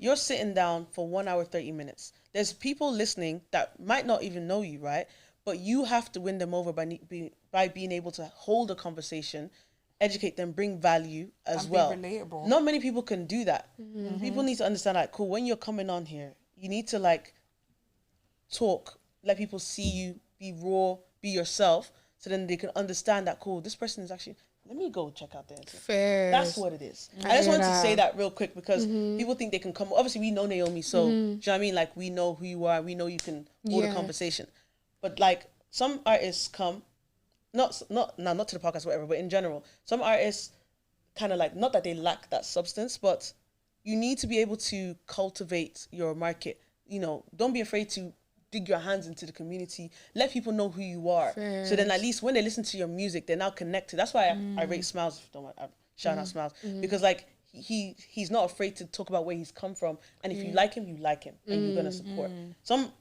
You're sitting down for 1 hour 30 minutes. There's people listening that might not even know you, right? But you have to win them over by being able to hold a conversation, educate them, bring value as And well. be relatable. Not many people can do that. People need to understand, like, cool, when you're coming on here, you need to like talk, let people see you, be raw, be yourself, so then they can understand that, cool, this person is actually, let me go check out their Instagram. Fair. That's what it is. I just wanted to say that real quick because people think they can come. Obviously, we know Naomi, so do you know what I mean? Like, we know who you are. We know you can hold a conversation. But like, some artists come, not to the podcast, whatever, but in general, some artists kind of like, not that they lack that substance, but you need to be able to cultivate your market. You know, don't be afraid to dig your hands into the community. Let people know who you are. So then at least when they listen to your music, they're now connected. That's why I rate Smiles. Don't mind, I'm shouting out Smiles. Because like he's not afraid to talk about where he's come from. And if you like him, and you're gonna support. Some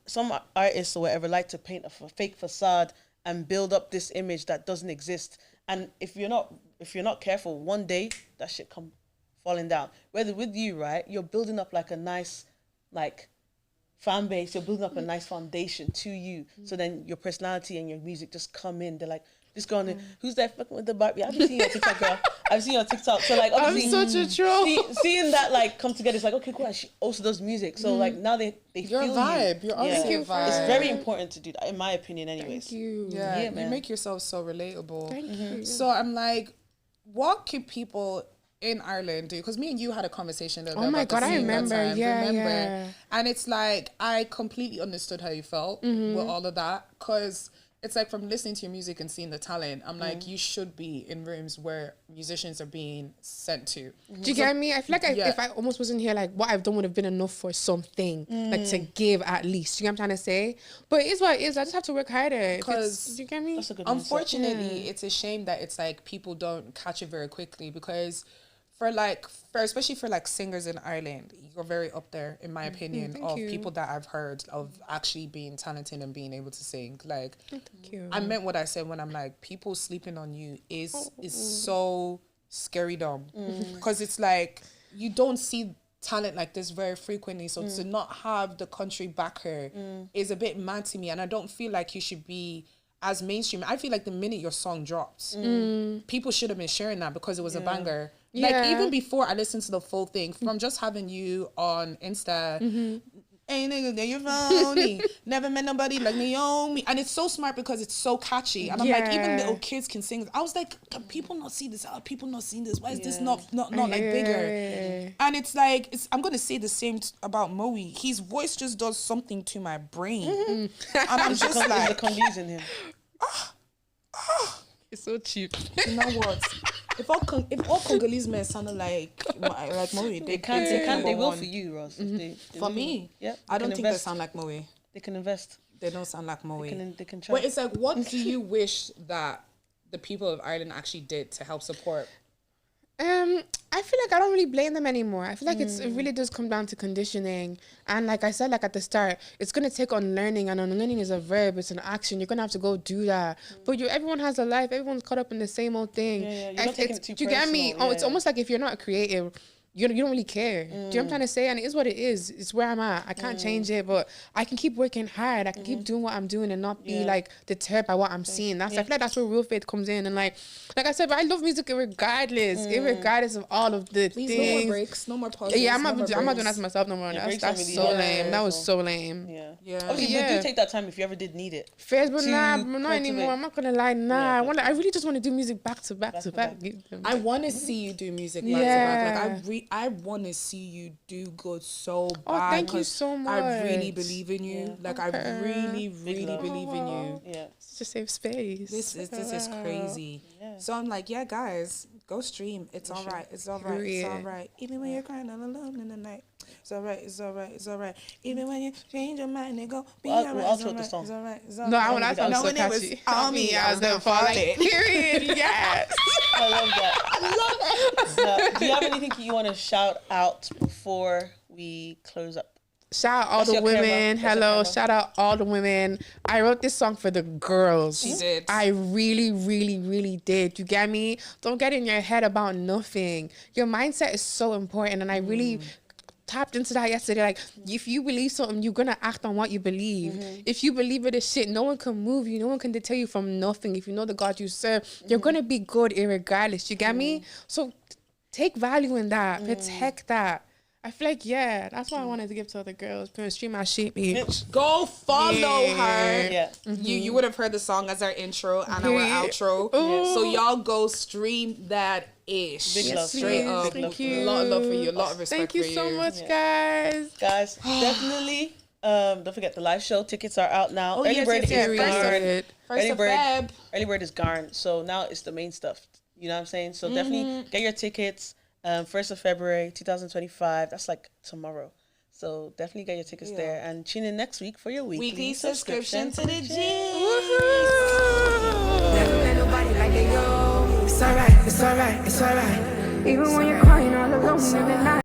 artists or whatever like to paint a fake facade and build up this image that doesn't exist. And if you're not careful, one day that shit come falling down. Whether with you, right? You're building up like a nice like fan base, you're building up a nice foundation to you. So then your personality and your music just come in. They're like, this girl, who's that fucking with the Barbie? I've seen your TikTok, girl. I've seen your TikTok. So like, obviously, I'm such a troll. Seeing that like come together, it's like, okay, cool. And she also does music. So like now they You're a feel vibe. you. You're honestly a vibe. It's very important to do that, in my opinion, anyways. Thank you. Yeah, Yeah, you man. make yourself so relatable. Thank you. So I'm like, what can people in Ireland do? Because me and you had a conversation the other day Oh my about the God, I scene that remember. time. Yeah. And it's like, I completely understood how you felt with all of that. Because it's like, from listening to your music and seeing the talent, I'm like, you should be in rooms where musicians are being sent to. Do you get me? I feel like if I almost wasn't here, like what I've done would have been enough for something, like to give at least. You know what I'm trying to say? But it is what it is. I just have to work harder. Because Do you get me? That's a good unfortunately, it's a shame that it's like people don't catch it very quickly, because especially for like singers in Ireland, you're very up there in my opinion of people that I've heard of actually being talented and being able to sing. Like, Thank you. I meant what I said when I'm like, people sleeping on you is so scary dumb, because it's like you don't see talent like this very frequently. So to not have the country back her is a bit mad to me, and I don't feel like you should be as mainstream. I feel like the minute your song drops, people should have been sharing that because it was a banger. Like, Yeah. even before I listened to the full thing, from just having you on Insta, hey nigga, there you phony. Never met nobody like Naomi. And it's so smart because it's so catchy. And I'm like, even little kids can sing. I was like, can people not see this? Are people not seeing this? Why is this not like bigger? And it's like, I'm going to say the same about Moe. His voice just does something to my brain. And I'm just There's like, a Congolese in him. It's so cheap. you know what? If all Congolese men sounded like Moe, They will for you, Ross. They For will. me, Yeah, I don't think they invest. sound like Moe. They can invest. They don't sound like Moe. They can try. But it's like, what do you wish that the people of Ireland actually did to help support? I feel like I don't really blame them anymore. I feel like it really does come down to conditioning. And like I said, like at the start, it's going to take unlearning, and unlearning is a verb, it's an action. You're going to have to go do that. But everyone has a life. Everyone's caught up in the same old thing. You're not taking it too do you get me? personal. It's almost like if you're not creative, you don't really care. Do you know what I'm trying to say? And it is what it is. It's where I'm at. I can't change it, but I can keep working hard. I can keep doing what I'm doing and not be like deterred by what I'm seeing. I feel like that's where real faith comes in. And like I said, but I love music regardless, regardless of all of the things. No more breaks, no more pauses. Yeah, I'm not doing that to myself no more. breaks That's are really so lame. nice. That was so lame. Yeah. Obviously, but do take that time if you ever did need it. Facebook, To not cultivate. anymore. I'm not gonna lie, I really just want to do music back to back. I want to see you do music back Yeah. to back. Like, I want to see you do good so bad. Oh, thank you 'cause so I really much. believe in you. Yeah. Like, I really, really love. believe in you. Yeah. It's a safe space. This is crazy. Yeah. So I'm like, yeah, guys, go stream. It's all right. It's all right. It's all Period. right. Even when you're crying all alone in the night, it's all right. It's all right. It's all right. Even when you change your mind and go, be Well, all we'll right. It's outro all the right. song. It's all right. It's all No, right. I want that song so when it was catchy. on me, I was gonna fall it. Period. Yes. I love that. I love it. Do you have anything you want to shout out before we close up? Shout out all That's the your camera. women. That's your Hello. camera. Shout out all the women. I wrote this song for the girls. She did. I really, really, really did. You get me? Don't get in your head about nothing. Your mindset is so important. And I really tapped into that yesterday. Like, if you believe something, you're going to act on what you believe. If you believe it is shit, no one can move you. No one can deter you from nothing. If you know the God you serve, you're going to be good irregardless. You get me? So take value in that. Protect that. I feel like, yeah, that's what I wanted to give to other girls. Stream my shit, bitch. Go follow her. Yeah. You would have heard the song as our intro and our Period. outro. So y'all go stream that ish. Big love. Straight Big up. love. Thank for you. A lot of love for you. A lot of respect Thank you for you. so much, guys. Guys, definitely. Don't forget the live show tickets are out now. Oh, Early yes, bird yes, yes. is First of- gone. First of Feb. Early bird is gone. So now it's the main stuff. You know what I'm saying? So definitely get your tickets. 1st of February 2025. That's like tomorrow. So definitely get your tickets there and tune in next week for your Weekly subscription to the gym. Never met nobody like they yo. It's alright, it's alright, it's alright. Even when you're crying all alone in the night.